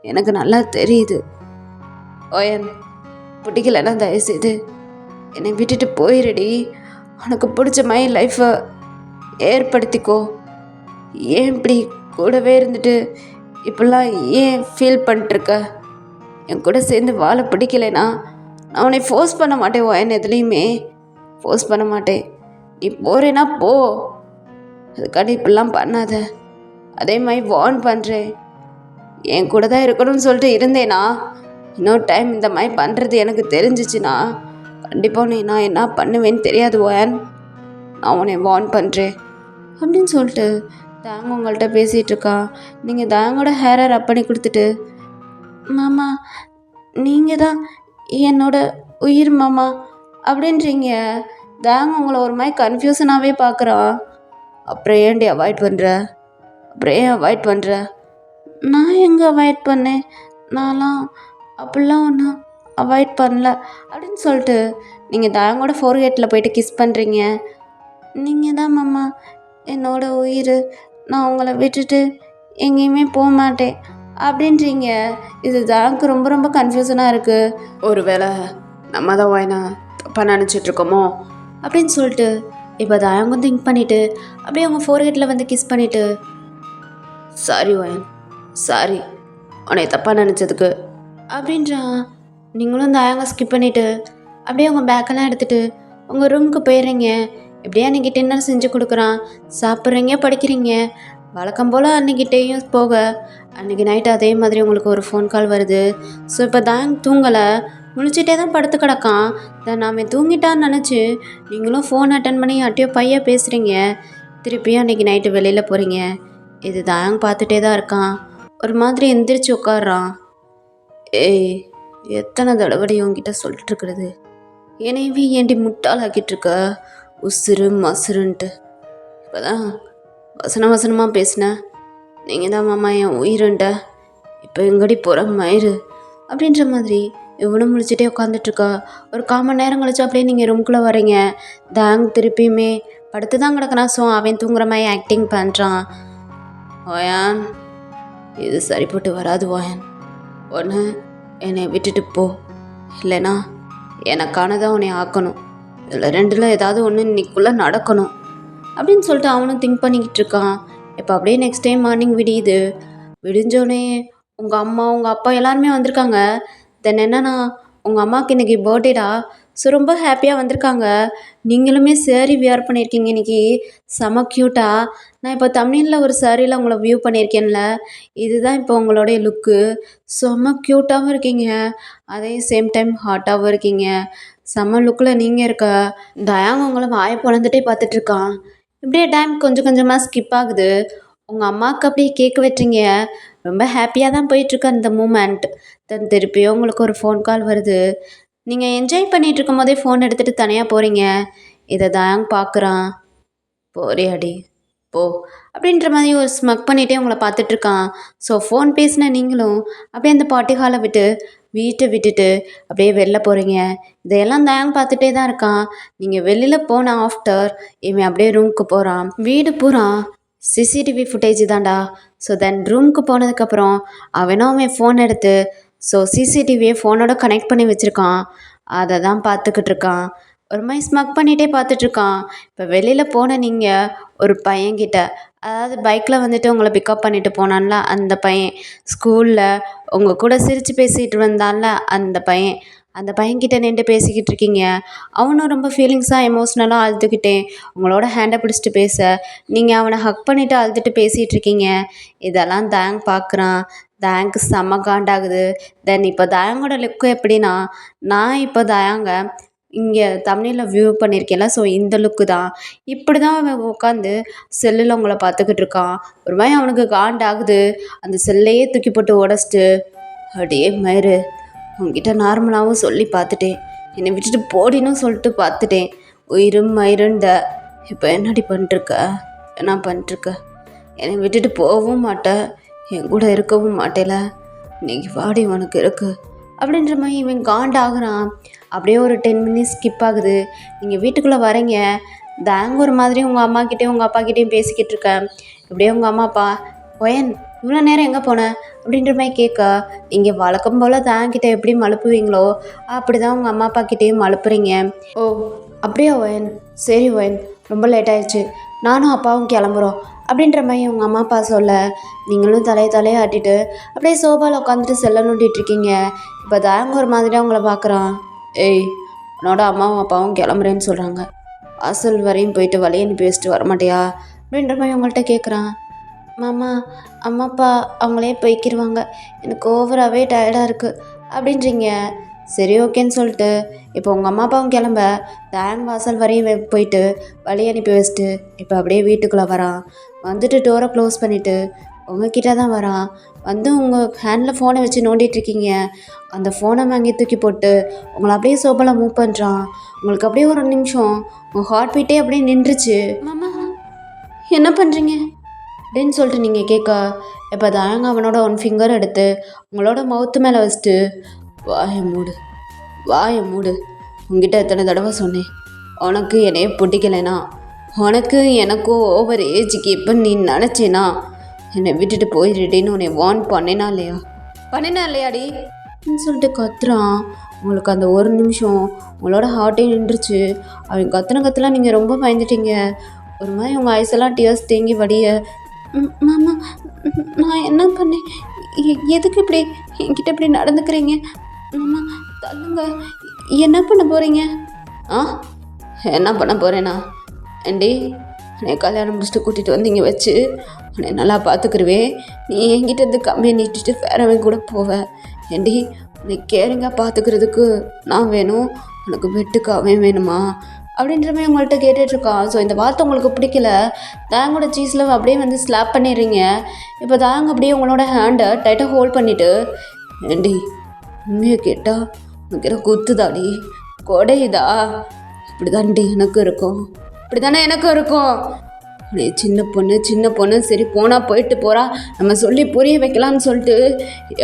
எனக்கு நல்லா தெரியுது. ஓயன், பிடிக்கலன்னா தயவுசெய்து என்னை விட்டுட்டு போயிடுடி. உனக்கு பிடிச்ச மாதிரி லைஃப்பை ஏற்படுத்திக்கோ. ஏன் இப்படி கூடவே இருந்துட்டு இப்படிலாம் ஏன் ஃபீல் பண்ணிட்டுருக்க? என் கூட சேர்ந்து வாழ பிடிக்கலைன்னா நான் உன்னை ஃபோர்ஸ் பண்ண மாட்டேன். ஓயன், எதுலேயுமே ஃபோர்ஸ் பண்ண மாட்டேன். நீ போகிறேன்னா போ, அதுக்காண்டி இப்படிலாம் பண்ணாத. அதே மாதிரி வார்ன் பண்ணுறேன். என் கூட தான் இருக்கணும்னு சொல்லிட்டு இருந்தேனா, இன்னொரு டைம் இந்த மாதிரி பண்ணுறது எனக்கு தெரிஞ்சிச்சுன்னா கண்டிப்பாக நான் என்ன பண்ணுவேன்னு தெரியாது ஓயன். நான் உன்னை வார்ன் பண்ணுறேன் அப்படின்னு சொல்லிட்டு தாங்க உங்கள்கிட்ட பேசிகிட்ருக்கா. நீங்கள் தாங்கோட ஹேரை ரப் பண்ணி கொடுத்துட்டு, மாமா நீங்கள் தான் என்னோட உயிர் மாமா அப்படின்றீங்க. தாங்க உங்களை ஒரு மாதிரி கன்ஃபியூஷனாகவே பார்க்குறான். அப்புறம் ஏன்டி அவாய்ட் பண்ணுற? நான் எங்கே அவாய்ட் பண்ணேன்? நான்லாம் அப்படிலாம் ஒன்றும் அவாய்ட் பண்ணல அப்படின்னு சொல்லிட்டு நீங்கள் தாங்கோட ஃபோர்ஹெட்டில் போயிட்டு கிஸ் பண்ணுறீங்க. நீங்கள் தான் மாமா என்னோட உயிர், நான் உங்களை விட்டுட்டு எங்கேயுமே போக மாட்டேன் அப்படின்றீங்க. இது தாங்க ரொம்ப ரொம்ப கன்ஃபியூஷனாக இருக்குது. ஒருவேளை நம்ம தான் வாய்னா தப்பாக நினச்சிட்ருக்கோமோ அப்படின்னு சொல்லிட்டு இப்போ தாயங்கும் திங்க் பண்ணிவிட்டு அப்படியே அவங்க ஃபோர்ஹெட்டில் வந்து கிஸ் பண்ணிவிட்டு, சாரி வாயன், சாரி உன்னை தப்பாக நினச்சதுக்கு அப்படின்றான். நீங்களும் தாயங்க ஸ்கிப் பண்ணிவிட்டு அப்படியே உங்கள் பேக்கெல்லாம் எடுத்துகிட்டு உங்கள் ரூமுக்கு போயிடுறீங்க. எப்படியா அன்றைக்கி டின்னர் செஞ்சு கொடுக்குறான், சாப்பிட்றீங்க, படிக்கிறீங்க. வழக்கம் போல் அன்றைக்கிட்டேயும் போக அன்றைக்கி நைட்டு அதே மாதிரி உங்களுக்கு ஒரு ஃபோன் கால் வருது. ஸோ இப்போ தாயங் தூங்கலை, முழிச்சிட்டே தான் படுத்து கிடக்கான். தான் நாம் தூங்கிட்டான்னு நினச்சி நீங்களும் ஃபோன் அட்டன் பண்ணி யார்ட்டையோ பையன் பேசுகிறீங்க. திருப்பியும் அன்றைக்கி நைட்டு வெளியில் போகிறீங்க. இது தாயங் பார்த்துட்டே தான் இருக்கான். ஒரு மாதிரி எந்திரிச்சு உட்காடுறான். ஏய், எத்தனை தடவை உங்ககிட்ட சொல்லிட்டுருக்கிறது, என்னையவே ஏண்டி முட்டாளாக்கிட்டுருக்க உசுறு மசுருன்ட்டு. இப்போ தான் வசனமாக பேசினேன். நீங்கள் தான் மாமா என் உயிருன்ட்ட, இப்போ எங்கடி போகிற மயிறு அப்படின்ற மாதிரி இவனும் முடிச்சுட்டே உட்காந்துட்ருக்கா. ஒரு 1/4 மணி நேரம் கழிச்சு அப்படியே நீங்கள் ரூம்குள்ளே வரீங்க. தாங் திருப்பியுமே படுத்து தான் கிடக்குறான். ஸோ அவன் தூங்குற மாதிரி ஆக்டிங் பண்ணுறான். ஓயான், இது சரிப்பட்டு வராது ஓயான். ஒன்று என்னை விட்டுட்டு போ, இல்லைனா எனக்கானதான் உன்னை ஆக்கணும். இதில் ரெண்டில் ஏதாவது ஒன்று இன்னைக்குள்ளே நடக்கணும் அப்படின்னு சொல்லிட்டு அவனும் திங்க் பண்ணிக்கிட்டு இருக்கான். இப்போ அப்படியே நெக்ஸ்ட் டைம் மார்னிங் விடியுது. விடிஞ்சோடனே உங்கள் அம்மா உங்கள் அப்பா எல்லாருமே வந்திருக்காங்க. தென் என்னன்னா உங்கள் அம்மாவுக்கு இன்றைக்கி பர்த்டேடா. ஸோ ரொம்ப ஹாப்பியாக வந்திருக்காங்க. நீங்களுமே சேரீ வியர் பண்ணியிருக்கீங்க இன்றைக்கி, செம க்யூட்டாக. நான் இப்போ தமிழில் ஒரு சாரியில் உங்களை வியூ பண்ணியிருக்கேன்ல, இதுதான் இப்போ உங்களுடைய லுக்கு. செம க்யூட்டாகவும் இருக்கீங்க, அதே சேம் டைம் ஹாட்டாகவும் இருக்கீங்க. செம்ம லுக்கில் நீங்கள் இருக்க. தயாங்க உங்களை வாயை பொழந்துட்டே பார்த்துட்ருக்கான். இப்படியே டைம் கொஞ்சம் கொஞ்சமாக ஸ்கிப் ஆகுது. உங்கள் அம்மாவுக்கு அப்படியே கேட்க வெட்டுறீங்க. ரொம்ப ஹாப்பியாக தான் போயிட்டுருக்கு அந்த மூமெண்ட். தென் திருப்பியும் உங்களுக்கு ஒரு ஃபோன் கால் வருது. நீங்கள் என்ஜாய் பண்ணிகிட்டு இருக்கும் போதே ஃபோன் எடுத்துகிட்டு தனியாக போகிறீங்க. இதை தாங்க பார்க்குறான். போறியாடி போ அப்படின்ற மாதிரி ஒரு ஸ்மக் பண்ணிகிட்டே உங்களை பார்த்துட்ருக்கான். ஸோ ஃபோன் பேசின நீங்களும் அப்படியே அந்த பார்ட்டி ஹாலை வீட்டை விட்டுட்டு அப்படியே வெளில போகிறீங்க. இதையெல்லாம் தாங்க பார்த்துட்டே தான் இருக்கான். நீங்கள் வெளியில் போன ஆஃப்டர் இவன் அப்படியே ரூமுக்கு போகிறான். வீடு பூரா சிசிடிவி ஃபுட்டேஜ் தான்டா. ஸோ தென் ரூமுக்கு போனதுக்கப்புறம் அவன் ஃபோன் எடுத்து ஸோ சிசிடிவியை ஃபோனோட கனெக்ட் பண்ணி வச்சுருக்கான். அதை தான் பார்த்துக்கிட்டு இருக்கான். ஒரு மாதிரி ஸ்மக் பண்ணிகிட்டே பார்த்துட்ருக்கான். இப்போ வெளியில் போன நீங்கள் ஒரு பையன்கிட்ட, அதாவது பைக்கில் வந்துட்டு உங்களை பிக்கப் பண்ணிட்டு போனான்ல அந்த பையன், ஸ்கூலில் உங்கள் கூட சிரித்து பேசிகிட்டு வந்தான்ல அந்த பையன்கிட்ட நின்று பேசிக்கிட்டு இருக்கீங்க. அவனும் ரொம்ப ஃபீலிங்ஸாக எமோஷ்னலாக அழுதுகிட்டே உங்களோட ஹேண்டை பிடிச்சிட்டு பேச, நீங்கள் அவனை ஹக் பண்ணிவிட்டு அழுதுட்டு பேசிகிட்டு இருக்கீங்க. இதெல்லாம் தாங் பார்க்குறான். தாங்க்கு செம்ம காண்டாகுது. தென் இப்போ தாங்கோட லுக்கு எப்படின்னா, நான் இப்போ தாங்க இங்கே தமிழில் வியூ பண்ணியிருக்கேன்ல, ஸோ இந்த லுக்கு தான். இப்படி தான் அவன் உட்காந்து செல்லில் உங்களை பார்த்துக்கிட்டு இருக்கான். ஒரு மாதிரி அவனுக்கு காண்டாகுது. அந்த செல்லையே தூக்கி போட்டு உடச்சிட்டு, அப்படியே மயிறு உங்ககிட்ட நார்மலாகவும் சொல்லி பார்த்துட்டேன், என்னை விட்டுட்டு போடின்னு சொல்லிட்டு பார்த்துட்டேன், உயிரும் மயிருண்ட. இப்போ என்னடி பண்ணிட்டுருக்க, என்ன பண்ணிட்டுருக்க? என்னை விட்டுட்டு போகவும் மாட்டேன், என் கூட இருக்கவும் மாட்டேல, இன்னைக்கு வாடி உனக்கு இருக்கு அப்படின்ற மாதிரி இவன் காண்டாகிறான். அப்படியே ஒரு 10 மினிட்ஸ் ஸ்கிப் ஆகுது. நீங்கள் வீட்டுக்குள்ளே வரீங்க. தாங்க ஒரு மாதிரி உங்கள் அம்மாக்கிட்டேயும் உங்கள் அப்பாக்கிட்டேயும் பேசிக்கிட்டு இருக்கேன். இப்படியே உங்கள் அம்மா அப்பா ஒயன் இவ்வளோ நேரம் எங்கே போனேன் அப்படின்ற மாதிரி கேட்க, இங்கே வழக்கம் போல் தாங்கிட்ட எப்படி மழுப்புவீங்களோ அப்படி தான் உங்கள் அம்மா அப்பாக்கிட்டேயும் மழுப்புறீங்க. ஓ அப்படியா ஒயன், சரி ஒயன், ரொம்ப லேட் ஆயிடுச்சு, நானும் அப்பாவும் கிளம்புறோம் அப்படின்ற மாதிரி உங்கள் அம்மா அப்பா சொல்ல, நீங்களும் தலையை ஆட்டிட்டு அப்படியே சோபாவில் உட்காந்துட்டு செல்ல நோண்டிகிட்ருக்கீங்க. இப்போ தாங்க ஒரு மாதிரி அவங்கள பார்க்குறான். ஏய், உன்னோட அம்மாவும் அப்பாவும் கிளம்புறேன்னு சொல்கிறாங்க, வாசல் வரையும் போயிட்டு வழியை அனுப்பி வச்சுட்டு வரமாட்டியா அப்படின்ற மாதிரி அவங்கள்ட்ட கேட்குறான். மாமா, அம்மா அப்பா அவங்களே போய்க்கிடுவாங்க, எனக்கு ஓவராகவே டயர்டாக இருக்குது அப்படின்றீங்க. சரி ஓகேன்னு சொல்லிட்டு இப்போ உங்கள் அம்மா அப்பாவும் கிளம்ப தேங் வாசல் வரையும் போயிட்டு வழி அனுப்பி வச்சுட்டு இப்போ அப்படியே வீட்டுக்குள்ளே வரான். வந்துட்டு டோரை க்ளோஸ் பண்ணிவிட்டு உங்ககிட்ட தான் வரான். வந்து உங்கள் ஹேண்டில் ஃபோனை வச்சு நோண்டிகிட்ருக்கீங்க. அந்த ஃபோனை வாங்கி தூக்கி போட்டு உங்களை அப்படியே சோபாவில் மூவ் பண்ணுறான். உங்களுக்கு அப்படியே ஒரு நிமிஷம் உங்கள் ஹார்ட் பீட்டே அப்படியே நின்றுச்சு. மாமா என்ன பண்ணுறீங்க அப்படின்னு சொல்லிட்டு நீங்கள் கேட்க, இப்போ தாங்க அவனோட ஒன் ஃபிங்கர் எடுத்து உங்களோட மவுத்து மேலே வச்சுட்டு வாயை மூடு, வாயை மூடு, உங்ககிட்ட எத்தனை தடவை சொன்னேன், உனக்கு என்னைய பிடிக்கலைனா, உனக்கு எனக்கும் ஓவர் ஏஜுக்கு இப்போ நீ நினச்சேனா என்னை விட்டுட்டு போயிடுடின்னு உன்னை வார்ன் பண்ணினா இல்லையாடி அப்படின்னு சொல்லிட்டு கத்துறான். உங்களுக்கு அந்த ஒரு நிமிஷம் உங்களோட ஹார்ட்டே நின்றுச்சு. அவன் கத்தலாம் நீங்கள் ரொம்ப பயந்துட்டீங்க. ஒரு மாதிரி உங்கள் ஐஸெல்லாம் டியர்ஸ் தேங்கி வடிய, மாமா நான் என்ன பண்ணேன், எதுக்கு இப்படி என்கிட்ட இப்படி நடந்துக்கிறீங்க, மாமா தள்ளுங்க, என்ன பண்ண போகிறீங்க? என்ன பண்ண போகிறேன்னா ஏண்டி, உன்னை கல்யாணம் முடிச்சுட்டு கூட்டிகிட்டு வந்து இங்கே வச்சு உன்னை நல்லா பார்த்துக்கிருவேன், நீ என்கிட்ட இருந்து கம்மியை நீட்டிட்டு வேறவன் கூட போவேன். ஏண்டி, உன்னை கேரிங்காக பார்த்துக்கிறதுக்கு நான் வேணும், உனக்கு வெட்டுக்கு அவன் வேணுமா அப்படின்ற மாதிரி உங்கள்கிட்ட கேட்டுட்ருக்கான். ஸோ இந்த வார்த்தை உங்களுக்கு பிடிக்கல, தாங்கோட சீஸில் அப்படியே வந்து ஸ்லாப் பண்ணிடுறீங்க. இப்போ தாங்க அப்படியே உங்களோட ஹேண்டை டைட்டாக ஹோல்ட் பண்ணிவிட்டு, ஏண்டி உண்மையை கேட்டால் உனக்கு என்ன குத்துதாடி, கொடையுதா, இப்படி தாண்டி எனக்கு இருக்கும், இப்படி தானே எனக்கும் இருக்கும். சின்ன பொண்ணு சரி போனால் போயிட்டு போகிறா, நம்ம சொல்லி புரிய வைக்கலான்னு சொல்லிட்டு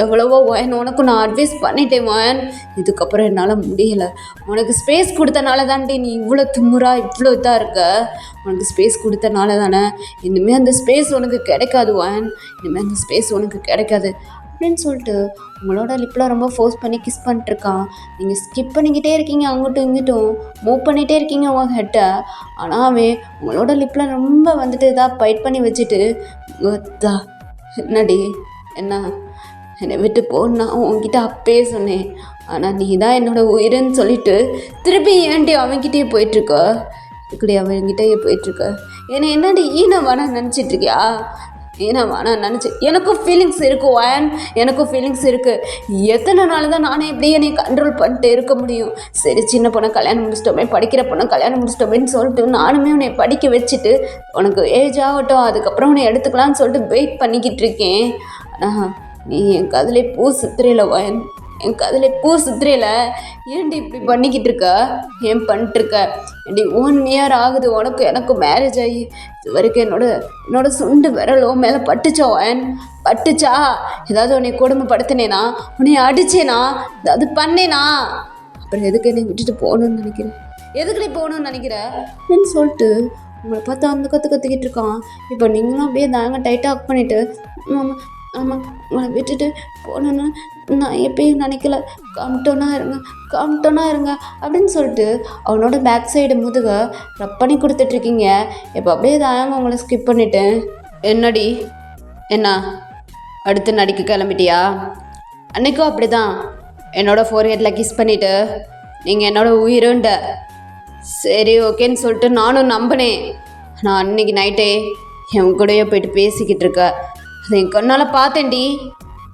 எவ்வளவோ ஒயன் உனக்கு நான் அட்வைஸ் பண்ணிட்டேன் ஒயன், இதுக்கப்புறம் என்னால் முடியலை. உனக்கு ஸ்பேஸ் கொடுத்தனால தாண்டி நீ இவ்வளோ திமுறா இவ்வளோ இதாக இருக்க, உனக்கு ஸ்பேஸ் கொடுத்தனால தானே. இனிமேல் அந்த ஸ்பேஸ் உனக்கு கிடைக்காது ஒயன், இனிமேல் அந்த ஸ்பேஸ் உனக்கு கிடைக்காது அப்படின்னு சொல்லிட்டு உங்களோட லிப்பில் ரொம்ப ஃபோர்ஸ் பண்ணி கிஸ் பண்ணிட்டுருக்கான். நீங்கள் ஸ்கிப் பண்ணிக்கிட்டே இருக்கீங்க, அங்கிட்டும் இங்கிட்டும் மூவ் பண்ணிகிட்டே இருக்கீங்க உங்கள் ஹெட்டை. ஆனால் அவன் உங்களோட லிப்பில் ரொம்ப வந்துட்டு இதாக பைட் பண்ணி வச்சுட்டு, என்னடி என்ன என்னை விட்டு போனா உங்ககிட்ட அப்பயே சொன்னேன், ஆனால் நீ தான் என்னோடய உயிர்ன்னு சொல்லிட்டு திருப்பி ஏன்டி அவன்கிட்டயே போயிட்டுருக்க, இப்படி அவன்கிட்டயே போயிட்டுருக்க, என்னை என்னடி ஈனவானா நினச்சிட்ருக்கியா? ஏன்னா நான் நினச்சேன், எனக்கும் ஃபீலிங்ஸ் இருக்குது ஒயன், எனக்கும் ஃபீலிங்ஸ் இருக்குது. எத்தனை நாள் தான் நானே இப்படியே என்னை கண்ட்ரோல் பண்ணிட்டு இருக்க முடியும்? சரி சின்ன பொண்ணை கல்யாணம் முடிச்சிட்டோமே, படிக்கிற பொண்ணை கல்யாணம் முடிச்சிட்டோமேன்னு சொல்லிட்டு நானுமே உன்னை படிக்க வச்சுட்டு உனக்கு ஏஜ் ஆகட்டும் அதுக்கப்புறம் உன்னை எடுத்துக்கலான்னு சொல்லிட்டு வெயிட் பண்ணிக்கிட்டு இருக்கேன். ஆனால் நீ என் கதிலே பூ சுத்துறையில் ஒயன், என் கதிலே பூ சுத்துறையில் ஏன்டி இப்படி பண்ணிக்கிட்டு இருக்க, ஏன் பண்ணிட்டுருக்க? ஏன்டி 1 இயர் ஆகுது உனக்கு எனக்கும் மேரேஜ் ஆகி, இது வரைக்கும் என்னோட சுண்டு விரலோ மேலே பட்டுச்சா ஒயன், பட்டுச்சா? ஏதாவது உன்னை கொடுமைப்படுத்தினேனா, உன்னை அடிச்சேனா, ஏதாவது பண்ணேனா? அப்புறம் எதுக்கு என்னை விட்டுட்டு போகணுன்னு நினைக்கிறேன், எதுக்கு நீ போகணுன்னு நினைக்கிற அப்படின்னு சொல்லிட்டு உங்களை பார்த்து அந்த கற்றுக்கிட்டு இருக்கான். இப்போ நீங்களும் அப்படியே தாங்க டைட்டாக ஆக் பண்ணிவிட்டு, ஆமாம் உங்களை விட்டுட்டு போகணுன்னு நான் எப்பயும் நினைக்கல, காமிட்டோன்னா இருங்க அப்படின்னு சொல்லிட்டு அவனோட பேக் சைடு முதுக ரப் பண்ணி கொடுத்துட்ருக்கீங்க. இப்போ அப்படியே தாங்க உங்களை ஸ்கிப் பண்ணிட்டேன். என்னடி என்ன அடுத்து நடிக்க கிளம்பிட்டியா? அன்றைக்கும் அப்படி தான் என்னோடய ஃபோர்ஹெட்டில் கிஸ் பண்ணிவிட்டு நீங்கள் என்னோடய உயிருண்ட, சரி ஓகேன்னு சொல்லிட்டு நானும் நம்பினேன். நான் அன்றைக்கி நைட்டே என் கூடயே போயிட்டு பேசிக்கிட்டு இருக்க, அதை என் கண்ணால்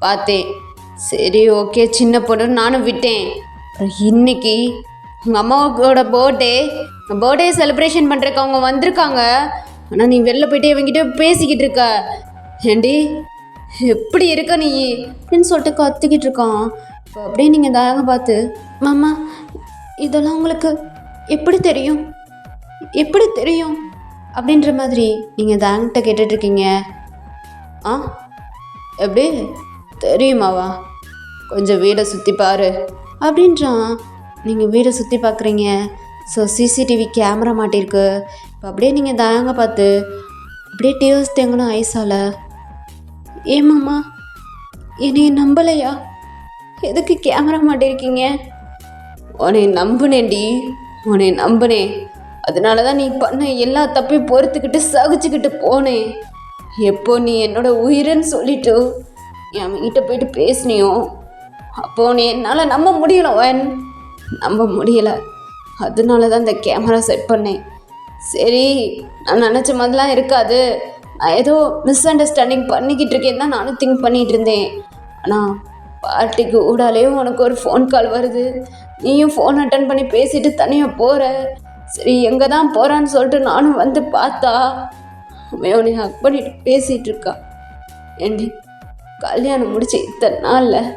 பார்த்தேன். சரி ஓகே சின்ன பொண்ணு நானும் விட்டேன். அப்புறம் இன்னைக்கு உங்கள் அம்மாவோட பர்த்டே செலிப்ரேஷன் பண்ணுறக்கு அவங்க வந்திருக்காங்க. ஆனால் நீ வெளில போயிட்டு இவங்கிட்ட பேசிக்கிட்டு இருக்க, ஏண்டி எப்படி இருக்க நீ அப்படின்னு சொல்லிட்டு கத்திக்கிட்டு இருக்கான். இப்போ அப்படியே நீங்கள் தாங்க பார்த்து, மாமா இதெல்லாம் உங்களுக்கு எப்படி தெரியும் அப்படின்ற மாதிரி நீங்கள் தாங்கிட்ட கேட்டுட்ருக்கீங்க. எப்படி தெரியுமாவா? கொஞ்சம் வீடை சுற்றி பாரு அப்படின்றான். நீங்கள் வீடை சுற்றி பார்க்குறீங்க. ஸோ சிசிடிவி கேமரா மாட்டிருக்கு. இப்போ அப்படியே நீங்கள் தயாங்க பார்த்து அப்படியே டீயர்ஸ் தேங்கணும் ஐஸால். ஏமாம்மா என்னைய நம்பலையா? எதுக்கு கேமரா மாட்டிருக்கீங்க? உன்னை நம்புனேன்டி, உன்னை நம்புனேன். அதனால தான் நீ பண்ண எல்லா தப்பையும் பொறுத்துக்கிட்டு சகிச்சுக்கிட்டு போனேன். எப்போ நீ என்னோட உயிரன்னு சொல்லிட்டு என்கிட்ட போயிட்டு பேசினியோ அப்போ நீ என்னால் நம்ப முடியல நம்ப முடியலை. அதனால தான் இந்த கேமரா செட் பண்ணேன். சரி, நான் நினச்ச மாதிரிலாம் இருக்காது, நான் ஏதோ மிஸ் அண்டர்ஸ்டாண்டிங் பண்ணிக்கிட்டு இருக்கேன்னு தான் நானும் திங்க் பண்ணிகிட்டு இருந்தேன். ஆனால் பார்ட்டிக்கு ஊடாலேயும் உனக்கு ஒரு ஃபோன் கால் வருது, நீயும் ஃபோன் அட்டன் பண்ணி பேசிட்டு தனியாக போகிற. சரி, எங்கே தான் போகிறான்னு சொல்லிட்டு நானும் வந்து பார்த்தா அவன் உன்னை ஹக் பண்ணிட்டு பேசிகிட்டு இருக்கான். ஏண்டி, கல்யாணம் முடிச்சு இத்தனை நாளில்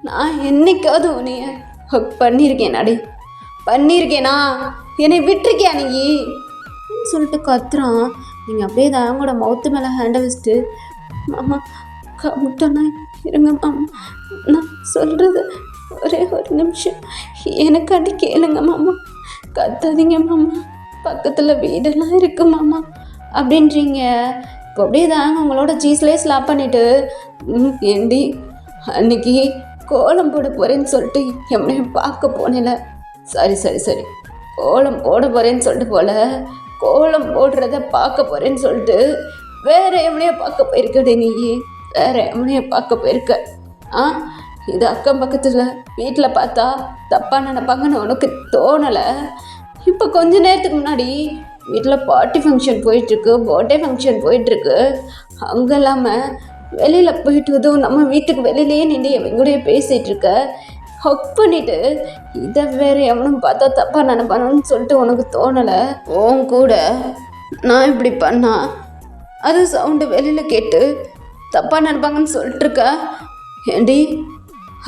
நான் என்னைக்காவது உன்னைய ஹக் பண்ணியிருக்கேனாடி? பண்ணியிருக்கேனா? என்னை விட்டுருக்கியா நீ சொல்லிட்டு கத்துறான். நீங்கள் அப்படியே தயங்கோட மவுத்து மேலே ஹேண்டை வச்சுட்டு, மாமா கம்மிட்டோன்னா இருங்க மாமா, நான் சொல்கிறது ஒரே ஒரு நிமிஷம் எனக்காண்டி கேளுங்க மாமா, கத்தாதீங்க மாமா, பக்கத்தில் வீடெல்லாம் இருக்கு மாமா அப்படின்றீங்க. இப்போ அப்படியே தாங்க உங்களோட சீஸ்லேயே ஸ்லாப் பண்ணிவிட்டு, ஏண்டி அன்னைக்கு கோலம் போட போகிறேன்னு சொல்லிட்டு எவனையும் பார்க்க போனேல, சரி கோலம் போட போகிறேன்னு சொல்லிட்டு போல, கோலம் போடுறத பார்க்க போகிறேன்னு சொல்லிட்டு வேற எவனையோ பார்க்க போயிருக்கடே நீ, வேற எவனையோ பார்க்க போயிருக்க. இது அக்கம் பக்கத்தில் வீட்டில் பார்த்தா தப்பாக நினைப்பாங்கன்னு உனக்கு தோணலை? இப்போ கொஞ்ச நேரத்துக்கு முன்னாடி வீட்டில் பார்ட்டி ஃபங்க்ஷன் போயிட்டுருக்கு, பர்த்டே ஃபங்க்ஷன் போயிட்டுருக்கு, அங்கே இல்லாமல் வெளியில் போயிட்டு அதுவும் நம்ம வீட்டுக்கு வெளியிலேயே நின்று எவன் கூட பேசிகிட்டு இருக்க, ஹக் பண்ணிவிட்டு இதை வேறு எவனும் பார்த்தா தப்பாக நினைப்பானு சொல்லிட்டு உனக்கு தோணலை? உன் கூட நான் இப்படி பண்ணா அது சவுண்டு வெளியில் கேட்டு தப்பாக நினைப்பாங்கன்னு சொல்லிட்டுருக்க. ஏண்டி,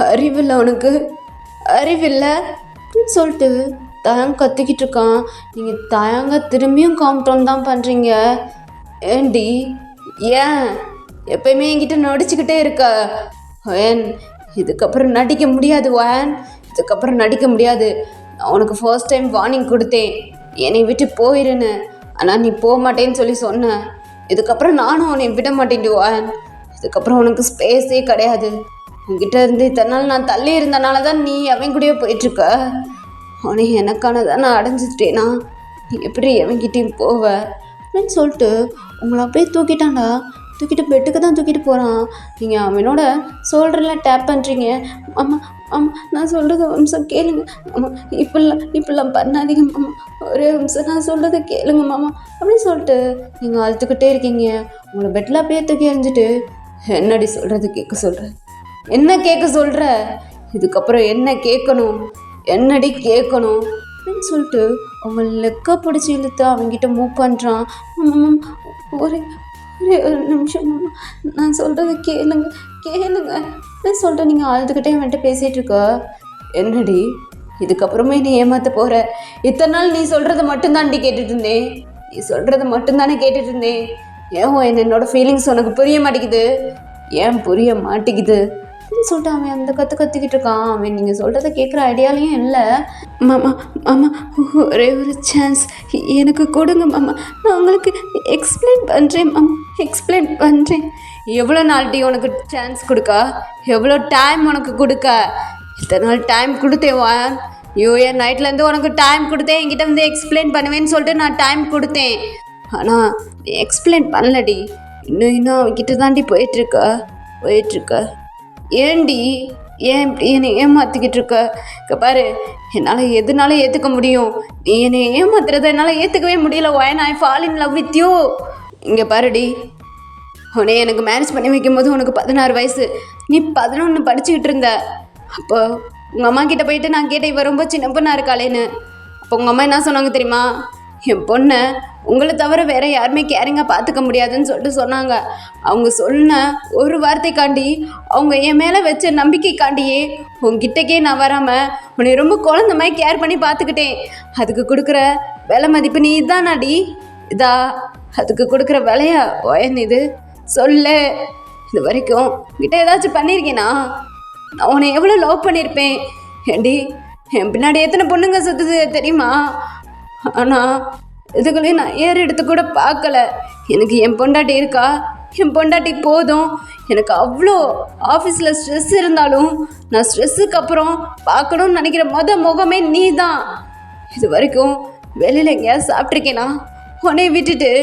அறிவில்லை உனக்கு, அறிவில்லை அப்படின்னு சொல்லிட்டு தயங்க கத்திக்கிட்டு இருக்கான். நீங்கள் தயங்க திரும்பியும் காம்டவுன் தான் பண்ணுறீங்க. ஏண்டி, ஏன் எப்பயுமே என்கிட்ட நடிச்சுக்கிட்டே இருக்க? ஏன் இதுக்கப்புறம் நடிக்க முடியாது இதுக்கப்புறம் நடிக்க முடியாது. நான் உனக்கு ஃபர்ஸ்ட் டைம் வார்னிங் கொடுத்தேன், என்னை விட்டு போயிருன்னு. ஆனால் நீ போக மாட்டேன்னு சொல்லி சொன்னேன். இதுக்கப்புறம் நானும் உன்னை விட மாட்டேன்டி இதுக்கப்புறம் உனக்கு ஸ்பேஸே கிடையாது. உங்ககிட்ட இருந்து இத்தனை நாள் நான் தள்ளி இருந்தனால தான் நீ அவன் கூடயே போயிட்டுருக்க. அவனை எனக்கானதான் நான் அடைஞ்சிட்டேனா, நீ எப்படி எவன்கிட்டையும் போவ அப்படின்னு சொல்லிட்டு உங்களை அப்படியே தூக்கிட்டான்டா. தூக்கிட்டு பெட்டுக்கு தான் தூக்கிட்டு போகிறான். நீங்கள் அவனோட ஷோல்டரில் டேப் பண்ணுறீங்க. ஆமாம் ஆமாம், நான் சொல்கிறது ஒரு நிமிஷம் கேளுங்க ஆமாம், இப்படிலாம் பண்ணாதீங்க மாமா, ஒரே நிமிஷம் நான் சொல்கிறத கேளுங்க மாமா அப்படின்னு சொல்லிட்டு நீங்கள் அழுத்துக்கிட்டே இருக்கீங்க. உங்களை பெட்டில் அப்படியே தூக்கி எறிஞ்சிட்டு, என்னடி சொல்கிறது கேட்க சொல்கிற, என்ன கேட்க சொல்கிற, இதுக்கப்புறம் என்ன கேட்கணும், என்னடி கேட்கணும் அப்படின்னு சொல்லிட்டு அவங்க லெக்க பிடிச்சி இழுத்து அவங்ககிட்ட மூவ் பண்ணுறான். ஒரே ஒரு நிமிஷம் நான் சொல்கிறத கேளுங்க அப்படின்னு சொல்லிட்டு நீங்கள் அழுதுகிட்டே வந்துட்டு பேசிகிட்டு இருக்க. என்னடி, இதுக்கப்புறமே நீ ஏமாற்ற போகிற? இத்தனை நாள் நீ சொல்கிறத மட்டும்தான்டி கேட்டுட்டு இருந்தேன், நீ சொல்கிறத மட்டும்தானே கேட்டுட்டு இருந்தேன். ஏன் என்னோட ஃபீலிங்ஸ் உனக்கு புரிய மாட்டேங்குது? ஏன் புரிய மாட்டேங்குது அப்படின்னு சொல்லிட்டு அவன் அந்த கற்றுக்கிட்டு இருக்கான். அவன் நீங்கள் சொல்கிறத கேட்குற ஐடியாலையும் இல்லை. மாமா மாமா, ஒரே ஒரு சான்ஸ் எனக்கு கொடுங்க மாமா, நான் உங்களுக்கு எக்ஸ்பிளைன் பண்ணுறேன் மாமா, எக்ஸ்பிளைன் பண்ணுறேன். எவ்வளோ நாள்டி உனக்கு சான்ஸ் கொடுக்கா, எவ்வளோ டைம் உனக்கு கொடுக்க? இத்தனை நாள் டைம் கொடுத்தேன் என் நைட்லேருந்து உனக்கு டைம் கொடுத்தேன், என்கிட்ட வந்து எக்ஸ்பிளைன் பண்ணுவேன்னு சொல்லிட்டு நான் டைம் கொடுத்தேன். ஆனால் நீ எக்ஸ்பிளைன் பண்ணலடி, இன்னும் அவன்கிட்ட தாண்டி போயிட்டுருக்க. ஏண்டி, ஏன் இப்படி என்னை ஏமாற்றிக்கிட்டு இருக்க? பாரு, என்னால் எதுனாலும் ஏற்றுக்க முடியும், நீ என்னை ஏமாத்துறத என்னால் ஏற்றுக்கவே முடியல. ஐ fall in love with you. இங்கே பாருடி, உன்னை எனக்கு மேரேஜ் பண்ணி வைக்கும்போது உனக்கு 16 வயசு, நீ 11 படிச்சுக்கிட்டு இருந்த. அப்போ உங்கள் அம்மா கிட்டே போயிட்டு நான் கேட்டேன், இவ ரொம்ப சின்ன பொண்ணாக இருக்காளேன்னு. அப்போ உங்கள் அம்மா என்ன சொன்னாங்க தெரியுமா? என் பொண்ணை உங்களை தவிர வேறு யாருமே கேரிங்காக பார்த்துக்க முடியாதுன்னு சொல்லிட்டு சொன்னாங்க. அவங்க சொன்ன ஒரு வார்த்தைக்காண்டி, அவங்க என் மேலே வச்ச நம்பிக்கைக்காண்டியே உங்ககிட்டக்கே நான் வராமல் உன்னை ரொம்ப குழந்த மாதிரி கேர் பண்ணி பார்த்துக்கிட்டேன். அதுக்கு கொடுக்குற விலை மதிப்பு நீ இதானாடி? இதா அதுக்கு கொடுக்குற விலையா இது? சொல்லு, இது வரைக்கும் கிட்ட ஏதாச்சும் பண்ணியிருக்கேனா? நான் உன்னை எவ்வளோ லவ் பண்ணியிருப்பேன் ஏண்டி? என் பின்னாடி எத்தனை பொண்ணுங்க சுற்றுது தெரியுமா? ஆனால் இதுக்குள்ளேயும் நான் ஏறு எடுத்து கூட பார்க்கல. எனக்கு என் பொண்டாட்டி இருக்கா, என் பொண்டாட்டி போதும். எனக்கு அவ்வளோ ஆஃபீஸில் ஸ்ட்ரெஸ் இருந்தாலும் நான் ஸ்ட்ரெஸ்ஸுக்கு அப்புறம் பார்க்கணுன்னு நினைக்கிற முகமே நீ தான். இது வரைக்கும் வெளியில் எங்கேயாவது சாப்பிட்ருக்கேனா? உன்னைய விட்டுட்டு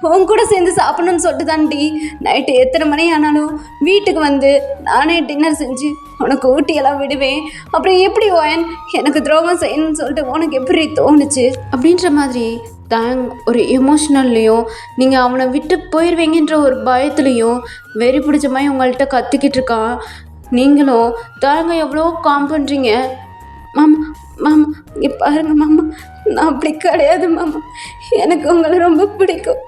உன் கூட சேர்ந்து சாப்பிடணும்னு சொல்லிட்டு தாண்டி நைட்டு எத்தனை மணி ஆனாலும் வீட்டுக்கு வந்து நானே டின்னர் செஞ்சு உனக்கு ஊட்டியெல்லாம் விடுவேன். அப்புறம் எப்படி ஓயன் எனக்கு துரோகம் செய்யணும்னு சொல்லிட்டு உனக்கு எப்படி தோணுச்சு? அப்படின்ற மாதிரி தாங் ஒரு எமோஷ்னல்லையும் நீங்கள் அவனை விட்டு போயிடுவீங்கன்ற ஒரு பயத்துலேயும் வெறி பிடிச்ச மாதிரி உங்கள்கிட்ட கத்திக்கிட்டு இருக்கான். நீங்களும் தாங்க எவ்வளோ காம் பண்ணுறீங்க. மாமா மாமா இங்கே பாருங்க மாமா, நான் அப்படி கிடையாது மாமா. எனக்கு உங்களை ரொம்ப பிடிக்கும்.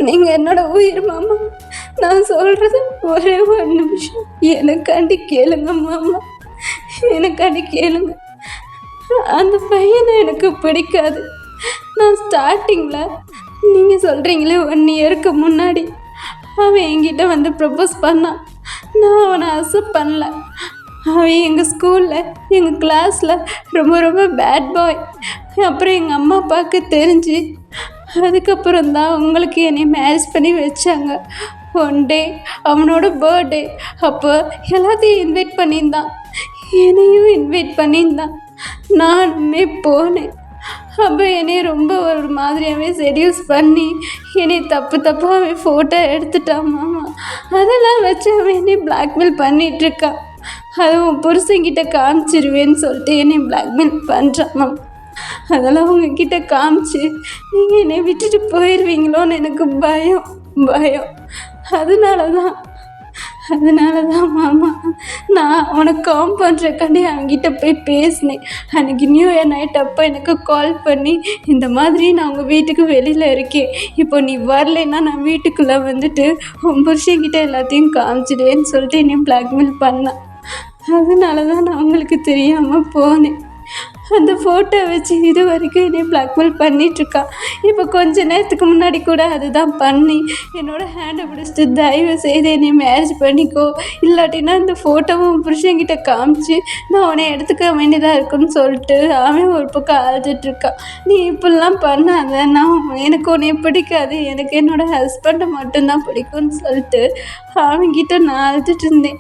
நீங்கள் என்னோட உயிர் மாமா. நான் சொல்கிறது ஒரே ஒரு நிமிஷம் எனக்காண்டி கேளுங்க மாமா, எனக்காண்டி கேளுங்க. அந்த பையனை எனக்கு பிடிக்காது. நான் ஸ்டார்டிங்கில் நீங்கள் சொல்கிறீங்களே 1 இயருக்கு முன்னாடி அவன் என்கிட்ட வந்து ப்ரப்போஸ் பண்ணான். நான் அவனை அக்செப்ட் பண்ணல. அவன் எங்கள் ஸ்கூலில் எங்கள் கிளாஸில் ரொம்ப ரொம்ப பேட் பாய். அப்புறம் எங்கள் அம்மா அப்பாவுக்கு தெரிஞ்சு அதுக்கப்புறம் தான் உங்களுக்கு என்னை மேரேஜ் பண்ணி வச்சாங்க. 1 டே அவனோட பர்த்டே அப்போ எல்லாத்தையும் இன்வைட் பண்ணியிருந்தான், என்னையும் இன்வைட் பண்ணியிருந்தான். நானுமே போனேன். அப்போ என்னை ரொம்ப ஒரு மாதிரியாகவே செடியூஸ் பண்ணி என்னை தப்பாகவே ஃபோட்டோ எடுத்துட்டான் மாமா. அதெல்லாம் வச்சு அவன் என்னை பிளாக்மெயில் பண்ணிகிட்ருக்கான். அதுவும் புருஷங்கிட்ட காமிச்சிருவேன்னு சொல்லிட்டு என்னை பிளாக்மெயில் பண்ணுறான் மாமா. அதெல்லாம் உங்ககிட்ட காமிச்சு நீங்கள் என்னை விட்டுட்டு போயிடுவீங்களோன்னு எனக்கு பயம். அதனால தான் மாமா நான் அவனை காம் பண்ணுறக்காண்டி அவன்கிட்ட போய் பேசினேன். அன்றைக்கி நியூ இயர் நைட் அப்போ எனக்கு கால் பண்ணி இந்த மாதிரி நான் உங்கள் வீட்டுக்கு வெளியில் இருக்கேன், இப்போ நீ வரலைன்னா நான் வீட்டுக்குள்ளே வந்துட்டு உன் புருஷன்கிட்ட எல்லாத்தையும் காமிச்சிடுவேன்னு சொல்லிட்டு என்னை பிளாக்மெயில் பண்ணான். அதனால தான் நான் உங்களுக்கு தெரியாமல் போனேன். அந்த ஃபோட்டோ வச்சு இது வரைக்கும் என்னை பிளாக்மெயில் பண்ணிகிட்ருக்கான். இப்போ கொஞ்ச நேரத்துக்கு முன்னாடி கூட அதுதான் பண்ணி என்னோடய ஹேண்டை பிடிச்சிட்டு தயவு செய்து என்னை மேரேஜ் பண்ணிக்கோ, இல்லாட்டினா இந்த ஃபோட்டோவும் புருஷன்கிட்ட காமிச்சு நான் அவனை எடுத்துக்க வேண்டியதாக இருக்குன்னு சொல்லிட்டு அவன் ஒரு பக்கம் அழுதுட்ருக்கான். நீ இப்படிலாம் பண்ணாத, எனக்கு உன்னை பிடிக்காது, எனக்கு என்னோடய ஹஸ்பண்டை மட்டும்தான் பிடிக்கும்னு சொல்லிட்டு அவன்கிட்ட நான் அழுதுட்டு இருந்தேன்.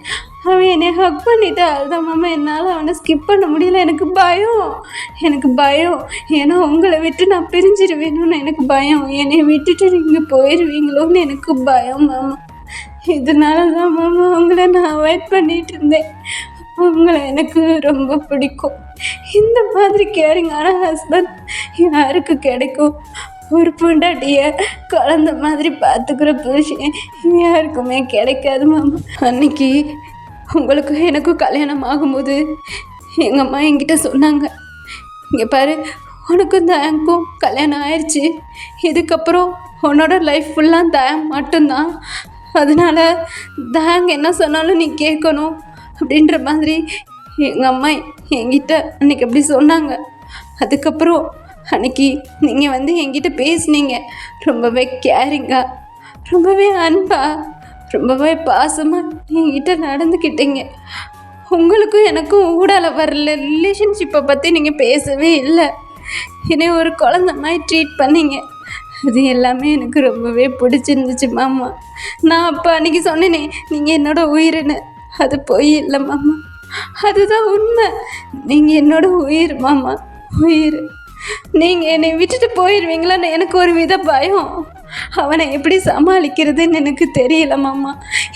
அவன் என்னை ஹக் பண்ணிவிட்டு அழுதான் மாமா. என்னால் அவனை ஸ்கிப் பண்ண முடியல. எனக்கு பயம். ஏன்னா உங்களை விட்டு நான் பிரிஞ்சிடுவேணும்னு எனக்கு பயம். என்னை விட்டுட்டு நீங்கள் போயிடுவீங்களோன்னு எனக்கு பயம் மாமா. இதனால தான் மாமா உங்களை நான் அவாய்ட் பண்ணிகிட்டு இருந்தேன். உங்களை எனக்கு ரொம்ப பிடிக்கும். இந்த மாதிரி கேரிங்கான ஹஸ்பண்ட் யாருக்கு கிடைக்கும்? ஒரு பொண்டாட்டியை குழந்த மாதிரி பார்த்துக்கிற புருஷன் யாருக்குமே கிடைக்காது மாமா. அன்னைக்கு உங்களுக்கு எனக்கும் கல்யாணம் ஆகும்போது எங்கள் அம்மா என்கிட்ட சொன்னாங்க, இங்கே பாரு உனக்கும் தயங்கும் கல்யாணம் ஆயிடுச்சு, இதுக்கப்புறம் உன்னோட லைஃப் ஃபுல்லாக தயங் மட்டும்தான், அதனால் தயங்க என்ன சொன்னாலும் நீ கேட்கணும் அப்படின்ற மாதிரி எங்கள் அம்மா என்கிட்ட அன்றைக்கி அப்படி சொன்னாங்க. அதுக்கப்புறம் அன்றைக்கி நீங்கள் வந்து என்கிட்ட பேசுனீங்க, ரொம்பவே கேரிங்காக, ரொம்பவே அன்பாக, ரொம்பவே பாசமாக என்கிட்ட நடந்துக்கிட்டீங்க. உங்களுக்கும் எனக்கும் ஊடால வரல ரிலேஷன்ஷிப்பை பற்றி நீங்கள் பேசவே இல்லை. என்னை ஒரு குழந்த மாதிரி ட்ரீட் பண்ணீங்க. அது எல்லாமே எனக்கு ரொம்பவே பிடிச்சிருந்துச்சு மாமா. நான் அப்போ அன்றைக்கி சொன்னேனே நீங்கள் என்னோடய உயிர்னு, அது பொய் இல்லை மாமா, அதுதான் உண்மை. நீங்கள் என்னோடய உயிர் மாமா, உயிர். நீங்கள் என்னை விட்டுட்டு போயிடுவீங்களான்னு எனக்கு ஒரு வித பயம். அவனை எப்படி சமாளிக்கிறதுன்னு எனக்கு தெரியல மாமா.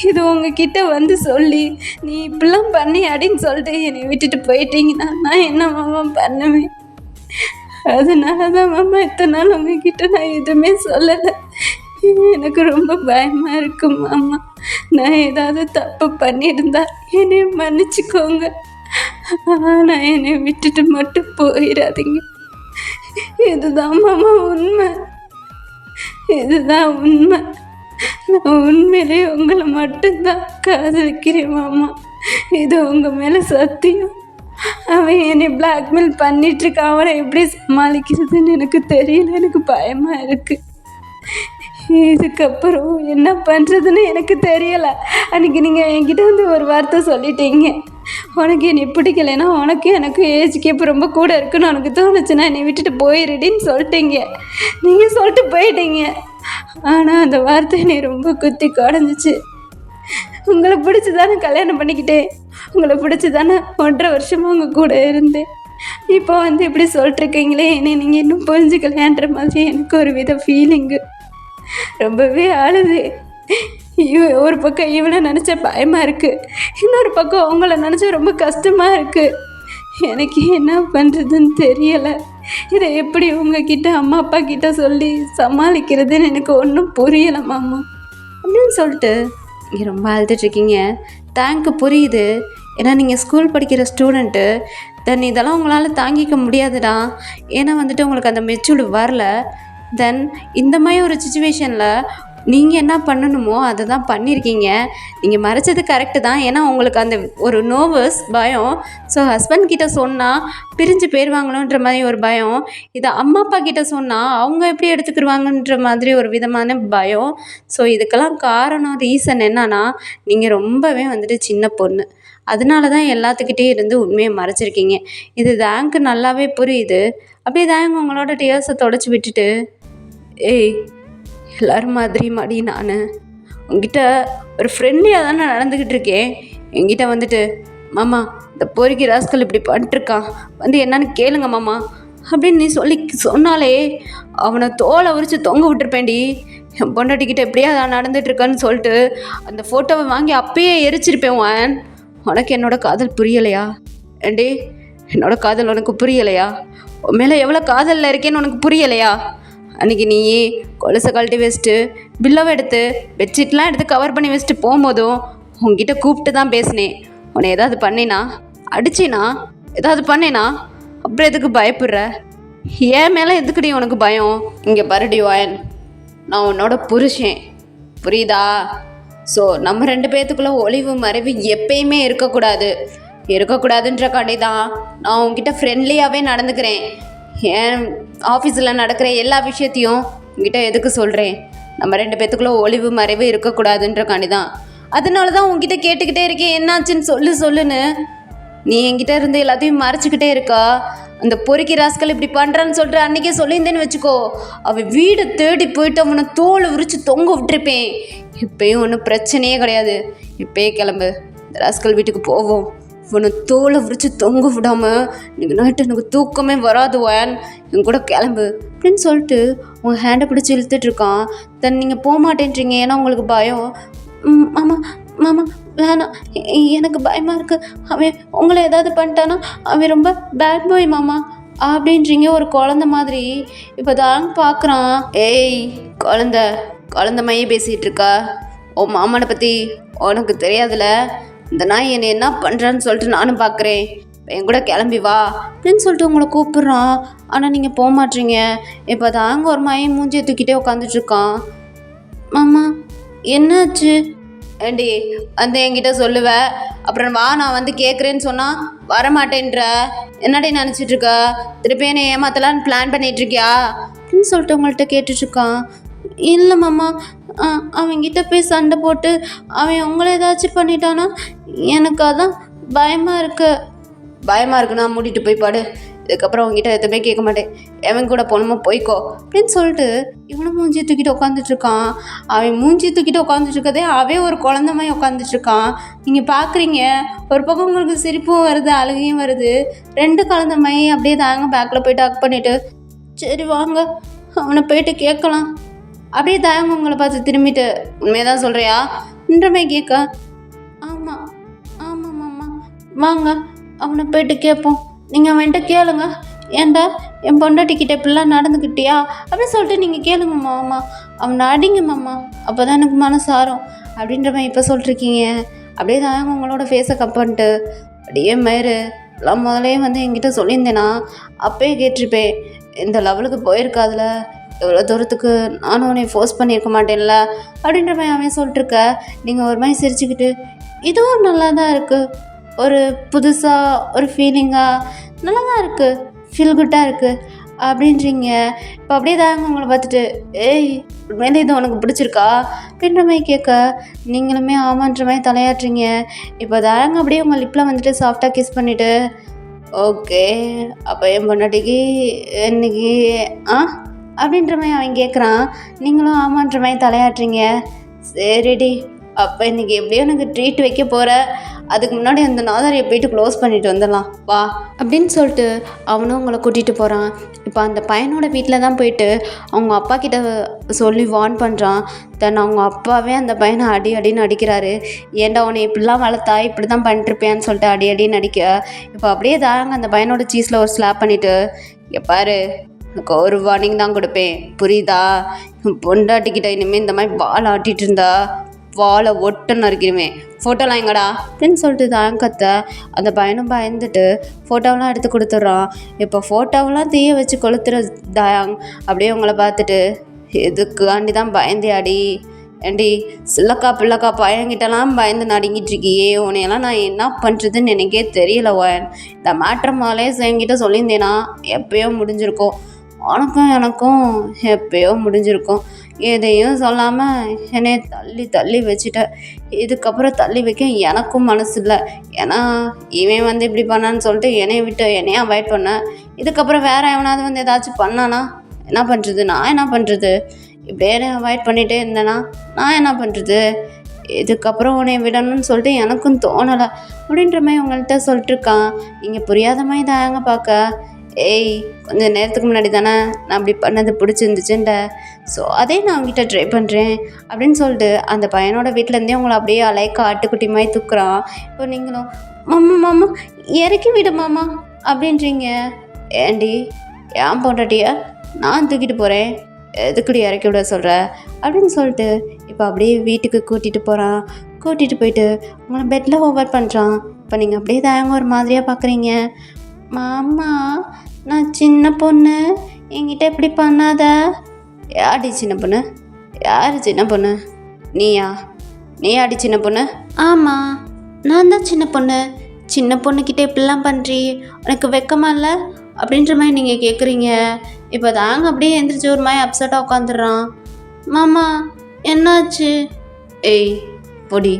இது உங்ககிட்ட வந்து சொல்லி நீ இப்படிலாம் பண்ணி அப்படின்னு சொல்லிட்டு என்னை விட்டுட்டு போயிட்டீங்கன்னா நான் என்ன மாமா பண்ணுவேன்? அதனால தான் மாமா இத்தனை நாள் உங்ககிட்ட நான் எதுவுமே சொல்லலை. எனக்கு ரொம்ப பயமாக இருக்கும் மாமா. நான் ஏதாவது தப்பு பண்ணியிருந்தா என்னை மன்னிச்சுக்கோங்க. ஆனால் என்னை விட்டுட்டு மட்டும் போயிடாதீங்க. இதுதான் மாமா உண்மை, இதுதான் உண்மை. நான் உண்மையிலே உங்களை மட்டும்தான் காதலிக்கிறேன் மாமா. இது உங்கள் மேலே சத்தியம். அவன் என்னை பிளாக்மெயில் பண்ணிகிட்ருக்கான். அவனை எப்படி சமாளிக்கிறதுன்னு எனக்கு தெரியல. எனக்கு பயமாக இருக்குது. இதுக்கப்புறம் என்ன பண்ணுறதுன்னு எனக்கு தெரியலை. அன்றைக்கி நீங்கள் என்கிட்ட வந்து ஒரு வார்த்தை சொல்லிட்டீங்க, உனக்கு என்னை பிடிக்கலைன்னா உனக்கு எனக்கு ஏஜ் கேப் ரொம்ப கூட இருக்குன்னு உனக்கு தோணுச்சுன்னா என்னை விட்டுட்டு போயிடுடின்னு சொல்லிட்டீங்க. நீங்கள் சொல்லிட்டு போயிட்டீங்க. ஆனால் அந்த வார்த்தை என்னை ரொம்ப குத்தி குடஞ்சிச்சு. உங்களை பிடிச்சி தானே கல்யாணம் பண்ணிக்கிட்டேன், உங்களை பிடிச்சி தானே 1.5 வருஷமாக உங்கள் கூட இருந்தேன். இப்போ வந்து இப்படி சொல்லிட்டுருக்கீங்களே, என்னை நீங்கள் இன்னும் புரிஞ்சுக்கலையான்ற மாதிரி எனக்கு ஒரு வித ஃபீலிங்கு. ரொம்பவே அழுது. ஒரு பக்கம் இவனை நினச்சா பயமாக இருக்குது, இன்னொரு பக்கம் உங்களை நினச்சா ரொம்ப கஷ்டமாக இருக்குது. எனக்கு என்ன பண்ணுறதுன்னு தெரியலை. இதை எப்படி உங்ககிட்ட அம்மா அப்பா கிட்ட சொல்லி சமாளிக்கிறதுன்னு எனக்கு ஒன்றும் புரியலை மாமா அப்படின்னு சொல்லிட்டு நீங்கள் ரொம்ப அழுதுட்ருக்கீங்க. தேங்க்கு புரியுது, ஏன்னா நீங்கள் ஸ்கூல் படிக்கிற ஸ்டூடெண்ட்டு. தென் இதெல்லாம் உங்களால் தாங்கிக்க முடியாதுடா. ஏன்னா வந்துட்டு உங்களுக்கு அந்த மெச்சூர்டு வரல. தென் இந்த மாதிரி ஒரு சுச்சுவேஷனில் நீங்கள் என்ன பண்ணணுமோ அதை தான் பண்ணியிருக்கீங்க. நீங்கள் மறைச்சது கரெக்டு தான், ஏன்னா உங்களுக்கு அந்த ஒரு நர்வஸ் பயம். ஸோ ஹஸ்பண்ட் கிட்ட சொன்னால் பிரிஞ்சு போயிடுவாங்களோன்ற மாதிரி ஒரு பயம். இதை அம்மா அப்பா கிட்ட சொன்னால் அவங்க எப்படி எடுத்துக்கிடுவாங்கன்ற மாதிரி ஒரு விதமான பயம். ஸோ இதுக்கெல்லாம் காரணம் ரீசன் என்னன்னா, நீங்கள் ரொம்பவே வந்துட்டு சின்ன பொண்ணு. அதனால தான் எல்லாத்துக்கிட்டே இருந்து உண்மையை மறைச்சிருக்கீங்க. இது தேங்க்கு நல்லாவே புரியுது. அப்படியே தேங்க் உங்களோட டியர்ஸை தொடச்சி விட்டுட்டு, ஏய் எல்லோரும் மாதிரி மாடி, நான் உங்ககிட்ட ஒரு ஃப்ரெண்ட்லியாக தானே நடந்துக்கிட்டு இருக்கேன். என்கிட்ட வந்துட்டு மாமா இந்த பொறுக்கி ராஸ்கல் இப்படி பண்ணிட்டுருக்கான், வந்து என்னன்னு கேளுங்க மாமா அப்படின்னு நீ சொன்னாலே அவனை தோலை உரித்து தொங்க விட்டுருப்பேன்டி. என் பொண்டாட்டிக்கிட்ட எப்படியா நான் நடந்துட்டுருக்கான்னு சொல்லிட்டு அந்த ஃபோட்டோவை வாங்கி அப்பயே எரிச்சிருப்பேன். உனக்கு என்னோடய காதல் புரியலையா? ஏண்டி என்னோடய காதல் உனக்கு புரியலையா? உன் மேலே எவ்வளோ காதலில் இருக்கேன்னு உனக்கு புரியலையா? அன்றைக்கி நீ கொலுசை கழட்டி வச்சுட்டு பில்லவை எடுத்து பெட்ஷீட்லாம் எடுத்து கவர் பண்ணி வச்சுட்டு போகும்போதும் உங்ககிட்ட கூப்பிட்டு தான் பேசினேன். உன்னை ஏதாவது பண்ணினா, அடிச்சினா, ஏதாவது பண்ணினா அப்புறம் எதுக்கு பயப்படுற? ஏன் மேலே எதுக்குடி உனக்கு பயம்? இங்கே பரடி வாயன், நான் உன்னோட புருஷன், புரியுதா? ஸோ நம்ம 2 பேர்த்துக்குள்ளே ஒளிவு மறைவு எப்பயுமே இருக்கக்கூடாதுன்றக்காண்டி தான் நான் உங்ககிட்ட ஃப்ரெண்ட்லியாகவே நடந்துக்கிறேன். ஏன் ஆஃபீஸில் நடக்கிற எல்லா விஷயத்தையும் உங்ககிட்ட எதுக்கு சொல்கிறேன்? நம்ம 2 பேர்த்துக்குள்ளே ஒளிவு மறைவு இருக்கக்கூடாதுன்றக்காண்டி தான். அதனால தான் உங்ககிட்ட கேட்டுக்கிட்டே இருக்கேன், என்னாச்சுன்னு சொல்லுன்னு. நீ என்கிட்ட இருந்து எல்லாத்தையும் மறைச்சிக்கிட்டே இருக்கா. அந்த பொறுக்கி ராஸ்கல் இப்படி பண்ணுறான்னு சொல்லிட்டு அன்றைக்கே சொல்லியிருந்தேன்னு வச்சுக்கோ, அவன் வீடு தேடி போயிட்டு அவனை தோலை உரித்து தொங்க விட்டுருப்பேன். இப்போயும் ஒன்றும் பிரச்சனையே கிடையாது. இப்போயே கிளம்பு, இந்த ராஸ்கல் வீட்டுக்கு போவோம். இவனை தோலை உரித்து தொங்க விடாமல் இன்றைக்கி நைட்டு எனக்கு தூக்கமே வராது வான், என் கூட கிளம்பு அப்படின்னு சொல்லிட்டு உங்கள் ஹேண்டை பிடிச்சி இழுத்துட்ருக்கான். தென் நீங்கள் போக மாட்டேன்றீங்க, ஏன்னா உங்களுக்கு பயம். மாமா மாமா வேணாம், எனக்கு பயமாக இருக்குது. அவன் உங்களை ஏதாவது பண்ணிட்டானா அவன் ரொம்ப பேட் பாய் மாமா அப்படின்றீங்க ஒரு குழந்த மாதிரி. இப்போ தான் பார்க்குறான். ஏய் குழந்த மைய பேசிகிட்டு இருக்கா. உன் மாமனை பற்றி உனக்கு தெரியாதுல. இந்த நாய் என்னை என்ன பண்ணுறான்னு சொல்லிட்டு நானும் பார்க்குறேன். என் கூட கிளம்பி வா அப்படின்னு சொல்லிட்டு உங்களை கூப்பிட்றான். ஆனால் நீங்கள் போக மாட்டீங்க. இப்போ தாங்க ஒரு மையம் மூஞ்சியை தூக்கிட்டே உட்காந்துட்ருக்கான். மாமா என்னாச்சு? ஏண்டி வந்து என்கிட்ட சொல்லுவ, அப்புறம் வா நான் வந்து கேட்குறேன்னு சொன்னால் வரமாட்டேன்ற. என்னடி நினச்சிட்ருக்க? திருப்பி என்னை ஏமாத்தலான்னு பிளான் பண்ணிகிட்ருக்கியா அப்படின்னு சொல்லிட்டு உங்கள்கிட்ட கேட்டுட்ருக்கான். இல்லை மாமா, அவன்கிட்ட போய் சண்டை போட்டு அவன் உங்களை ஏதாச்சும் பண்ணிட்டானா எனக்கு அதான் பயமாக இருக்குன்னா மூடிட்டு போய் பாடு. இதுக்கப்புறம் அவங்ககிட்ட எதுவுமே கேட்க மாட்டேன். எவன் கூட போகணுமோ போய்க்கோ அப்படின்னு சொல்லிட்டு இவனும் மூஞ்சி தூக்கிட்டு உட்காந்துட்ருக்கான். அவன் மூஞ்சி தூக்கிட்டு உட்காந்துட்ருக்கதே அவன் ஒரு குழந்த மாதிரி உட்காந்துட்ருக்கான். நீங்கள் பார்க்குறீங்க, ஒரு பக்கம் உங்களுக்கு சிரிப்பும் வருது, அழுகையும் வருது. 2 குழந்த மாதிரி அப்படியே தாங்க பேக்கில் போய்ட்டு ஹக் பண்ணிவிட்டு, சரி வாங்க அவனை போயிட்டு கேட்கலாம் அப்படியே தாங்க உங்களை பார்த்து திரும்பிட்டு, உண்மையாக தான் சொல்கிறியா என்ற மாதிரி கேட்க, ஆமாம் மாமா வாங்க அவனை போயிட்டு கேட்போம். நீங்கள் அவன்கிட்ட கேளுங்க, ஏன்டா என் பொண்டாட்டிக்கிட்ட இப்படிலாம் நடந்துக்கிட்டியா அப்படின்னு சொல்லிட்டு நீங்கள் கேளுங்க மாமா. அவனை அடிங்க மாமா, அப்போ தான் எனக்கு மனசாரும் அப்படின்ற மாதிரி இப்போ சொல்லிட்டுருக்கீங்க. அப்படியே தாங்க உங்களோட ஃபேஸை கப் பண்ணிட்டு, அப்படியே மயிறு நான் முதலே வந்து என்கிட்ட சொல்லியிருந்தேன்னா அப்பயே கேட்டிருப்பேன். இந்த லெவலுக்கு போயிருக்காதுல, எவ்வளோ தூரத்துக்கு நானும் உன்னை ஃபோர்ஸ் பண்ணியிருக்க மாட்டேன்ல அப்படின்ற மாதிரி அவன் சொல்லிட்டுருக்க. நீங்கள் ஒரு மாதிரி சிரிச்சுக்கிட்டு, இதுவும் நல்லா தான் இருக்குது, ஒரு புதுசாக ஒரு ஃபீலிங்காக நல்லா தான் இருக்குது, ஃபீல் குட்டாக இருக்குது அப்படின்றீங்க. இப்போ அப்படியே தாங்க உங்களை பார்த்துட்டு, ஏய் உண்மையிலே இது உனக்கு பிடிச்சிருக்கா அப்படின்ற மாதிரி கேட்க நீங்களுமே ஆமான்ற மாதிரி தலையாட்டுறீங்க. இப்போ தயாங்க அப்படியே உங்கள் லிப்பில் வந்துட்டு சாஃப்டாக கிஸ் பண்ணிவிட்டு ஓகே அப்போ என் பொண்டாட்டிக்கு இன்னைக்கு ஆ அப்படின்ற மாதிரி அவன் கேட்குறான். நீங்களும் ஆமான்ற மாதிரி தலையாட்டுறீங்க. சரிடி, அப்போ இன்றைக்கி எப்படியோ எனக்கு ட்ரீட் வைக்க போகிற, அதுக்கு முன்னாடி அந்த நாதாரியை போயிட்டு க்ளோஸ் பண்ணிட்டு வந்துடலாம் வா அப்படின்னு சொல்லிட்டு அவனும் உங்களை கூட்டிகிட்டு போகிறான். இப்போ அந்த பையனோட வீட்டில் தான் போயிட்டு அவங்க அப்பா கிட்ட சொல்லி வார்ன் பண்ணுறான். தென் அவங்க அப்பாவே அந்த பையனை அடி அடின்னு அடிக்கிறாரு. ஏன்டா அவனை இப்படிலாம் வளர்த்தா இப்படி தான் பண்ணிட்டுருப்பேன்னு சொல்லிட்டு அடி அடின்னு அடிக்க, இப்போ அப்படியே தாங்க அந்த பையனோட சீஸில் ஒரு ஸ்லாப் பண்ணிவிட்டு பாரு எனக்கு ஒரு வார்னிங் தான் கொடுப்பேன் புரியுதா, பொண்டாட்டிக்கிட்ட இனிமேல் இந்த மாதிரி வாழை ஆட்டிகிட்டு இருந்தா வாழை ஒட்டுன்னு இருக்கிறேன், ஃபோட்டோலாம் எங்கடா அப்படின்னு சொல்லிட்டு தாங்கத்த அந்த பையனும் பயந்துட்டு ஃபோட்டோவெலாம் எடுத்து கொடுத்துட்றான். இப்போ ஃபோட்டோவெலாம் தீய வச்சு கொளுத்துற தாயாங் அப்படியே உங்களை பார்த்துட்டு எதுக்காண்டி தான் பயந்தியாடி, ஏண்டி சில்லக்கா பிள்ளக்கா பையன்கிட்டலாம் பயந்து நடுங்கிட்டு இருக்கியே, உன்னையெல்லாம் நான் என்ன பண்ணுறதுன்னு எனக்கே தெரியல. இந்த மேட்ரு மாலே என்கிட்ட சொல்லியிருந்தேனா எப்பயோ முடிஞ்சிருக்கும், உனக்கும் எனக்கும் எப்பயோ முடிஞ்சிருக்கும். எதையும் சொல்லாமல் என்னைய தள்ளி தள்ளி வச்சுட்ட. இதுக்கப்புறம் தள்ளி வைக்க எனக்கும் மனசு இல்லை. ஏன்னா இவன் வந்து இப்படி பண்ணான்னு சொல்லிட்டு என்னைய விட்டு என்னைய அவாய்ட் பண்ணேன். இதுக்கப்புறம் வேறு எவனாவது வந்து ஏதாச்சும் பண்ணானா என்ன பண்ணுறது, நான் என்ன பண்ணுறது, இப்படியே அவாய்ட் பண்ணிகிட்டே இருந்தேன்னா நான் என்ன பண்ணுறது, இதுக்கப்புறம் உன்னை விடணும்னு சொல்லிட்டு எனக்கும் தோணலை அப்படின்ற மாதிரி உங்கள்கிட்ட சொல்லிட்டுருக்கான். நீங்கள் புரியாத மாதிரி தாங்க பார்க்க, ஏய் கொஞ்சம் நேரத்துக்கு முன்னாடி தானே நான் அப்படி பண்ணது பிடிச்சிருந்துச்சுன்ற, ஸோ அதே நான் அவங்ககிட்ட ட்ரை பண்ணுறேன் அப்படின்னு சொல்லிட்டு அந்த பையனோட வீட்டிலேருந்தே உங்களை அப்படியே அலைக்க ஆட்டுக்குட்டி மாதிரி தூக்குறான். இப்போ நீங்களும் மாமா மாமா இறக்கி விடு மாமா அப்படின்றீங்க. ஏண்டி ஏன் பொண்டாட்டியா நான் தூக்கிட்டு போகிறேன், எதுக்குடி இறக்கி விட சொல்கிற அப்படின்னு சொல்லிட்டு இப்போ அப்படியே வீட்டுக்கு கூட்டிகிட்டு போகிறான். கூட்டிகிட்டு போயிட்டு உங்களை பெட்டில் ஓவர் பண்ணுறான். இப்போ நீங்கள் அப்படியே தாயங்க ஒரு மாதிரியாக பார்க்குறீங்க. மாமா நான் சின்ன பொண்ணு, என்கிட்ட இப்படி பண்ணாத. யாடி சின்ன பொண்ணு, யார் சின்ன பொண்ணு, நீயா, நீ ஆடி சின்ன பொண்ணு? ஆமாம் நான் தான் சின்ன பொண்ணு. சின்ன பொண்ணுக்கிட்டே இப்படிலாம் பண்ணுறீ, உனக்கு வெக்கமா இல்லை அப்படின்ற மாதிரி நீங்கள் கேட்குறீங்க. இப்போ தாங்க அப்படியே எந்திரிச்சு ஒரு மாதிரி அப்செட்டாக உட்காந்துடுறான். மாமா என்னாச்சு? ஏய் பொடி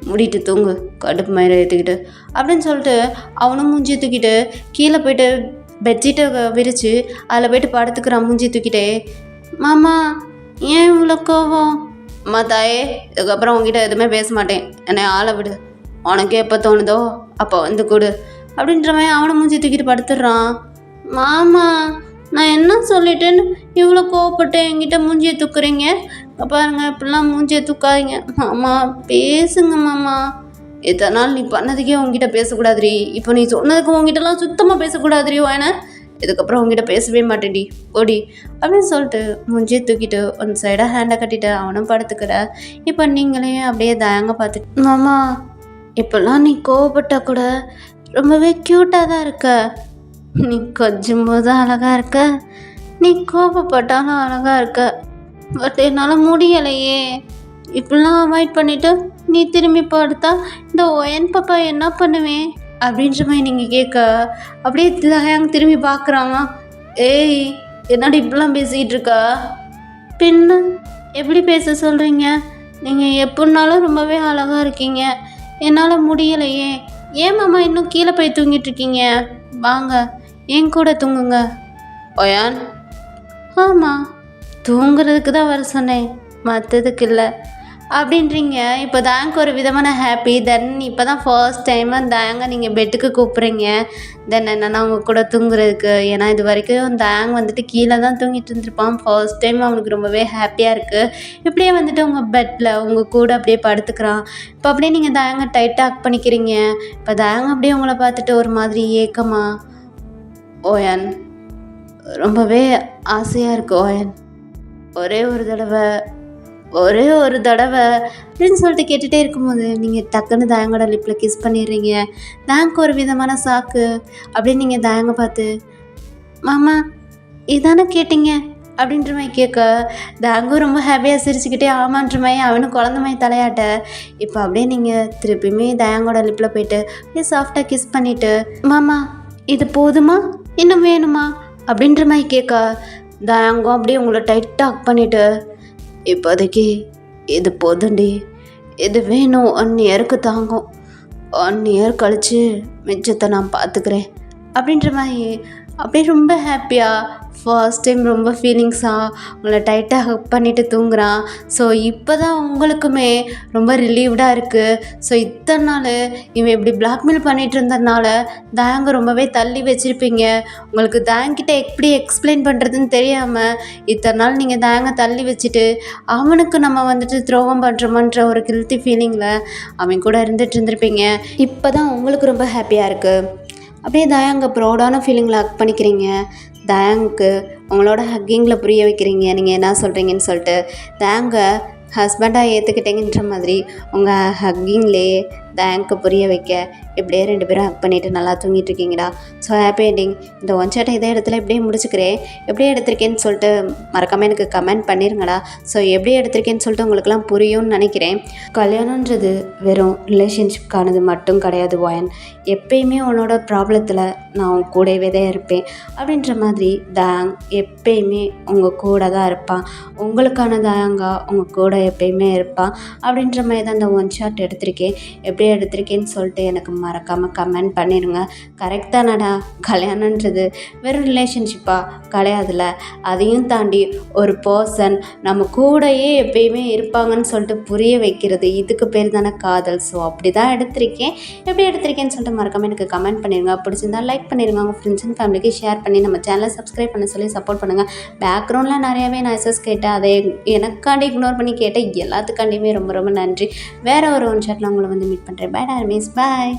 மூடிட்டு தூங்கு கடுப்பு மயிரை ஏற்றுக்கிட்டு அப்படின்னு சொல்லிட்டு அவனும் மூஞ்சி தூக்கிட்டு கீழே போயிட்டு பெட்ஷீட்டை விரித்து அதில் போய்ட்டு படுத்துக்கிறான் மூஞ்சி தூக்கிட்டே. மாமா ஏன் இவ்வளோ கோவம்? அம்மா தாயே இதுக்கப்புறம் உங்ககிட்ட எதுவுமே பேச மாட்டேன், என்னை ஆளை விடு, உனக்கு எப்போ தோணுதோ அப்போ வந்து கொடு அப்படின்ற மாதிரி அவனை மூஞ்சி தூக்கிட்டு படுத்துடுறான். மாமா நான் என்ன சொல்லிட்டேன்னு இவ்வளோ கோவப்பட்டு என்கிட்ட மூஞ்சியை தூக்குறீங்க, பாருங்க இப்படிலாம் மூஞ்சியை தூக்காதீங்க. மாமா பேசுங்க மாமா, இத்தனை நாள் நீ பண்ணதுக்கே உங்ககிட்ட பேசக்கூடாதுரி, இப்போ நீ சொன்னதுக்கு உங்ககிட்டலாம் சுத்தமாக பேசக்கூடாதுரி, வேணா இதுக்கப்புறம் உங்ககிட்ட பேசவே மாட்டேன்டி ஓடி அப்படின்னு சொல்லிட்டு மூஞ்சியை தூக்கிட்டு ஒன் சைடாக ஹேண்டை கட்டிட்டு அவனும் படுத்துக்கிற. இப்போ நீங்களே அப்படியே தயங்க பார்த்துட்டு மாமா இப்போல்லாம் நீ கோவப்பட்டா கூட ரொம்பவே க்யூட்டாக தான் இருக்க, நீ கொஞ்சம் போது அழகாக இருக்க, நீ கோபப்பட்டாலும் அழகாக இருக்க, பட் என்னால் முடியலையே, இப்படிலாம் அவாய்ட் பண்ணிவிட்டு நீ திரும்பி படுத்தா இந்த ஒயன் பாப்பா என்ன பண்ணுவேன் அப்படின்ற மாதிரி நீங்கள் கேட்க அப்படியே தயாங்க திரும்பி பார்க்குறாங்க. ஏய் என்னடி இப்படிலாம் பேசிக்கிட்டு இருக்கா? பின்ன எப்படி பேச சொல்கிறீங்க, நீங்கள் எப்படினாலும் ரொம்பவே அழகாக இருக்கீங்க, என்னால் முடியலையே, ஏன் மாமா இன்னும் கீழே போய் தூங்கிட்டு இருக்கீங்க, வாங்க என் கூட தூங்குங்க. ஒயான் ஆமாம் தூங்குறதுக்கு தான் வர சொன்னேன், மற்றதுக்கு இல்லை அப்படின்றீங்க. இப்போ தாங்க ஒரு விதமான ஹாப்பி. தென் இப்போ தான் ஃபர்ஸ்ட் டைம் தாங்க நீங்கள் பெட்டுக்கு கூப்பிட்றீங்க. தென் என்னென்னா அவங்க கூட தூங்குறதுக்கு, ஏன்னா இது வரைக்கும் தாங்க வந்துட்டு கீழே தான் தூங்கிட்டு இருந்திருப்பான். ஃபர்ஸ்ட் டைம் அவனுக்கு ரொம்பவே ஹாப்பியாக இருக்குது. இப்படியே வந்துட்டு உங்கள் பெட்டில் உங்கள் கூட அப்படியே படுத்துக்கிறான். இப்போ அப்படியே நீங்கள் தாங்க டைட்டாக ஹக் பண்ணிக்கிறீங்க. இப்போ தாங்க அப்படியே உங்களை பார்த்துட்டு ஒரு மாதிரி ஏக்கமா, ஓயன் ரொம்பவே ஆசையாக இருக்குது ஓயன், ஒரே ஒரு தடவை அப்படின்னு சொல்லிட்டு கேட்டுகிட்டே இருக்கும்போது நீங்கள் டக்குன்னு தாயங்கோட லிப்பில் கிஸ் பண்ணிடுறீங்க. தாங்க ஒரு விதமான சாக்கு அப்படின்னு நீங்கள் தாயங்க பார்த்து மாமா இதானே கேட்டீங்க அப்படின்ற மாதிரி கேட்க தாங்கும் ரொம்ப ஹாப்பியாக சிரிச்சுக்கிட்டே ஆமான்ற மாதிரி அவனும் குழந்த மாதிரி தலையாட்ட. இப்போ அப்படியே நீங்கள் திருப்பியுமே தாயங்கோட லிப்பில் போயிட்டு அப்படியே சாஃப்டாக கிஸ் பண்ணிவிட்டு மாமா இது போதுமா இன்னும் வேணுமா அப்படின்ற மாதிரி கேட்க தாயங்கும் அப்படியே உங்களை டைட்டாக ஹக் பண்ணிவிட்டு இப்போதைக்கு இது போதுண்டி, இது வேணும் 1 இயருக்கு தாங்கும், 1 இயர் கழித்து மிச்சத்தை நான் பார்த்துக்கிறேன் அப்படின்ற மாதிரி அப்படியே ரொம்ப ஹாப்பியாக ஃபர்ஸ்ட் டைம் ரொம்ப ஃபீலிங்ஸாக உங்களை டைட்டாக ஹக் பண்ணிவிட்டு தூங்குறான். ஸோ இப்போ தான் உங்களுக்குமே ரொம்ப ரிலீவ்டாக இருக்குது. ஸோ இத்தனை நாள் இவன் இப்படி பிளாக்மெயில் பண்ணிகிட்டு இருந்ததுனால தயாங்க ரொம்பவே தள்ளி வச்சுருப்பீங்க. உங்களுக்கு தயாங்கிட்ட எப்படி எக்ஸ்பிளைன் பண்ணுறதுன்னு தெரியாமல் இத்தனை நாள் நீங்கள் தயாங்க தள்ளி வச்சுட்டு அவனுக்கு நம்ம வந்துட்டு துரோகம் பண்ணுறோமன்ற ஒரு கில்ட்டி ஃபீலிங்கில் அவன் கூட இருந்துகிட்ருந்துருப்பீங்க. இப்போ தான் உங்களுக்கு ரொம்ப ஹாப்பியாக இருக்குது. அப்படியே தயாங்க ப்ரௌடான ஃபீலிங்கில் ஹக் பண்ணிக்கிறீங்க. தயாங்க்கு உங்களோட ஹக்கிங்கில் புரிய வைக்கிறீங்க நீங்கள் என்ன சொல்கிறீங்கன்னு சொல்லிட்டு. தயாங்க ஹஸ்பண்டாக ஏற்றுக்கிட்டீங்கன்ற மாதிரி உங்கள் ஹக்கிங்லேயே தயாங்க்கு புரிய வைக்க இப்படியே 2 பேரும் ஹக் பண்ணிவிட்டு நல்லா தூங்கிட்டு இருக்கீங்கடா. So happy ending. இந்த ஒன் ஷாட்டை இதே இடத்துல இப்படியே முடிச்சுக்கிறேன். எப்படி எடுத்திருக்கேன்னு சொல்லிட்டு மறக்காமல் எனக்கு கமெண்ட் பண்ணிடுங்கடா. ஸோ எப்படி எடுத்திருக்கேன்னு சொல்லிட்டு உங்களுக்குலாம் புரியும்னு நினைக்கிறேன். கல்யாணன்றது வெறும் ரிலேஷன்ஷிப்கானது மட்டும் கிடையாது வாயன். எப்பயுமே உன்னோட ப்ராப்ளத்தில் நான் உன் கூடவே தான் இருப்பேன் அப்படின்ற மாதிரி தயாங் எப்பயுமே உங்கள் கூட தான் இருப்பான். உங்களுக்கான தயாங்கா உங்கள் கூட எப்பயுமே இருப்பான் அப்படின்ற மாதிரி தான் இந்த ஒன் ஷாட் எடுத்திருக்கேன். எப்படி எடுத்திருக்கேன்னு சொல்லிட்டு எனக்கு மறக்காமல் கமெண்ட் பண்ணிடுங்க. கரெக்ட் தானடா, கல்யாணன்றது வெறும் ரிலேஷன்ஷிப்பாக கிடையாதுல்ல, அதையும் தாண்டி ஒரு பர்சன் நம்ம கூடயே எப்பயுமே இருப்பாங்கன்னு சொல்லிட்டு புரிய வைக்கிறது, இதுக்கு பேர் தானே காதல். ஸோ அப்படி தான் எடுத்திருக்கேன். எப்படி எடுத்திருக்கேன்னு சொல்லிட்டு மறக்காமல் எனக்கு கமெண்ட் பண்ணிடுங்க. பிடிச்சிருந்தா லைக் பண்ணிடுங்க. உங்கள் ஃப்ரெண்ட்ஸ் அண்ட் ஃபேமிலிக்கு ஷேர் பண்ணி நம்ம சேனலை சப்ஸ்கிரைப் பண்ண சொல்லி சப்போர்ட் பண்ணுங்கள். பேக்ரவுண்டில் நிறையாவே நாய்ஸஸ் கேட்டேன், அதை எனக்காண்டி இக்னோர் பண்ணி கேட்டேன். எல்லாத்துக்காண்டியுமே ரொம்ப ரொம்ப நன்றி. வேறு ஒரு ஒன் ஷாட்டில் உங்களை வந்து மீட் பண்ணுறேன். பை டார்மிஸ், பாய்.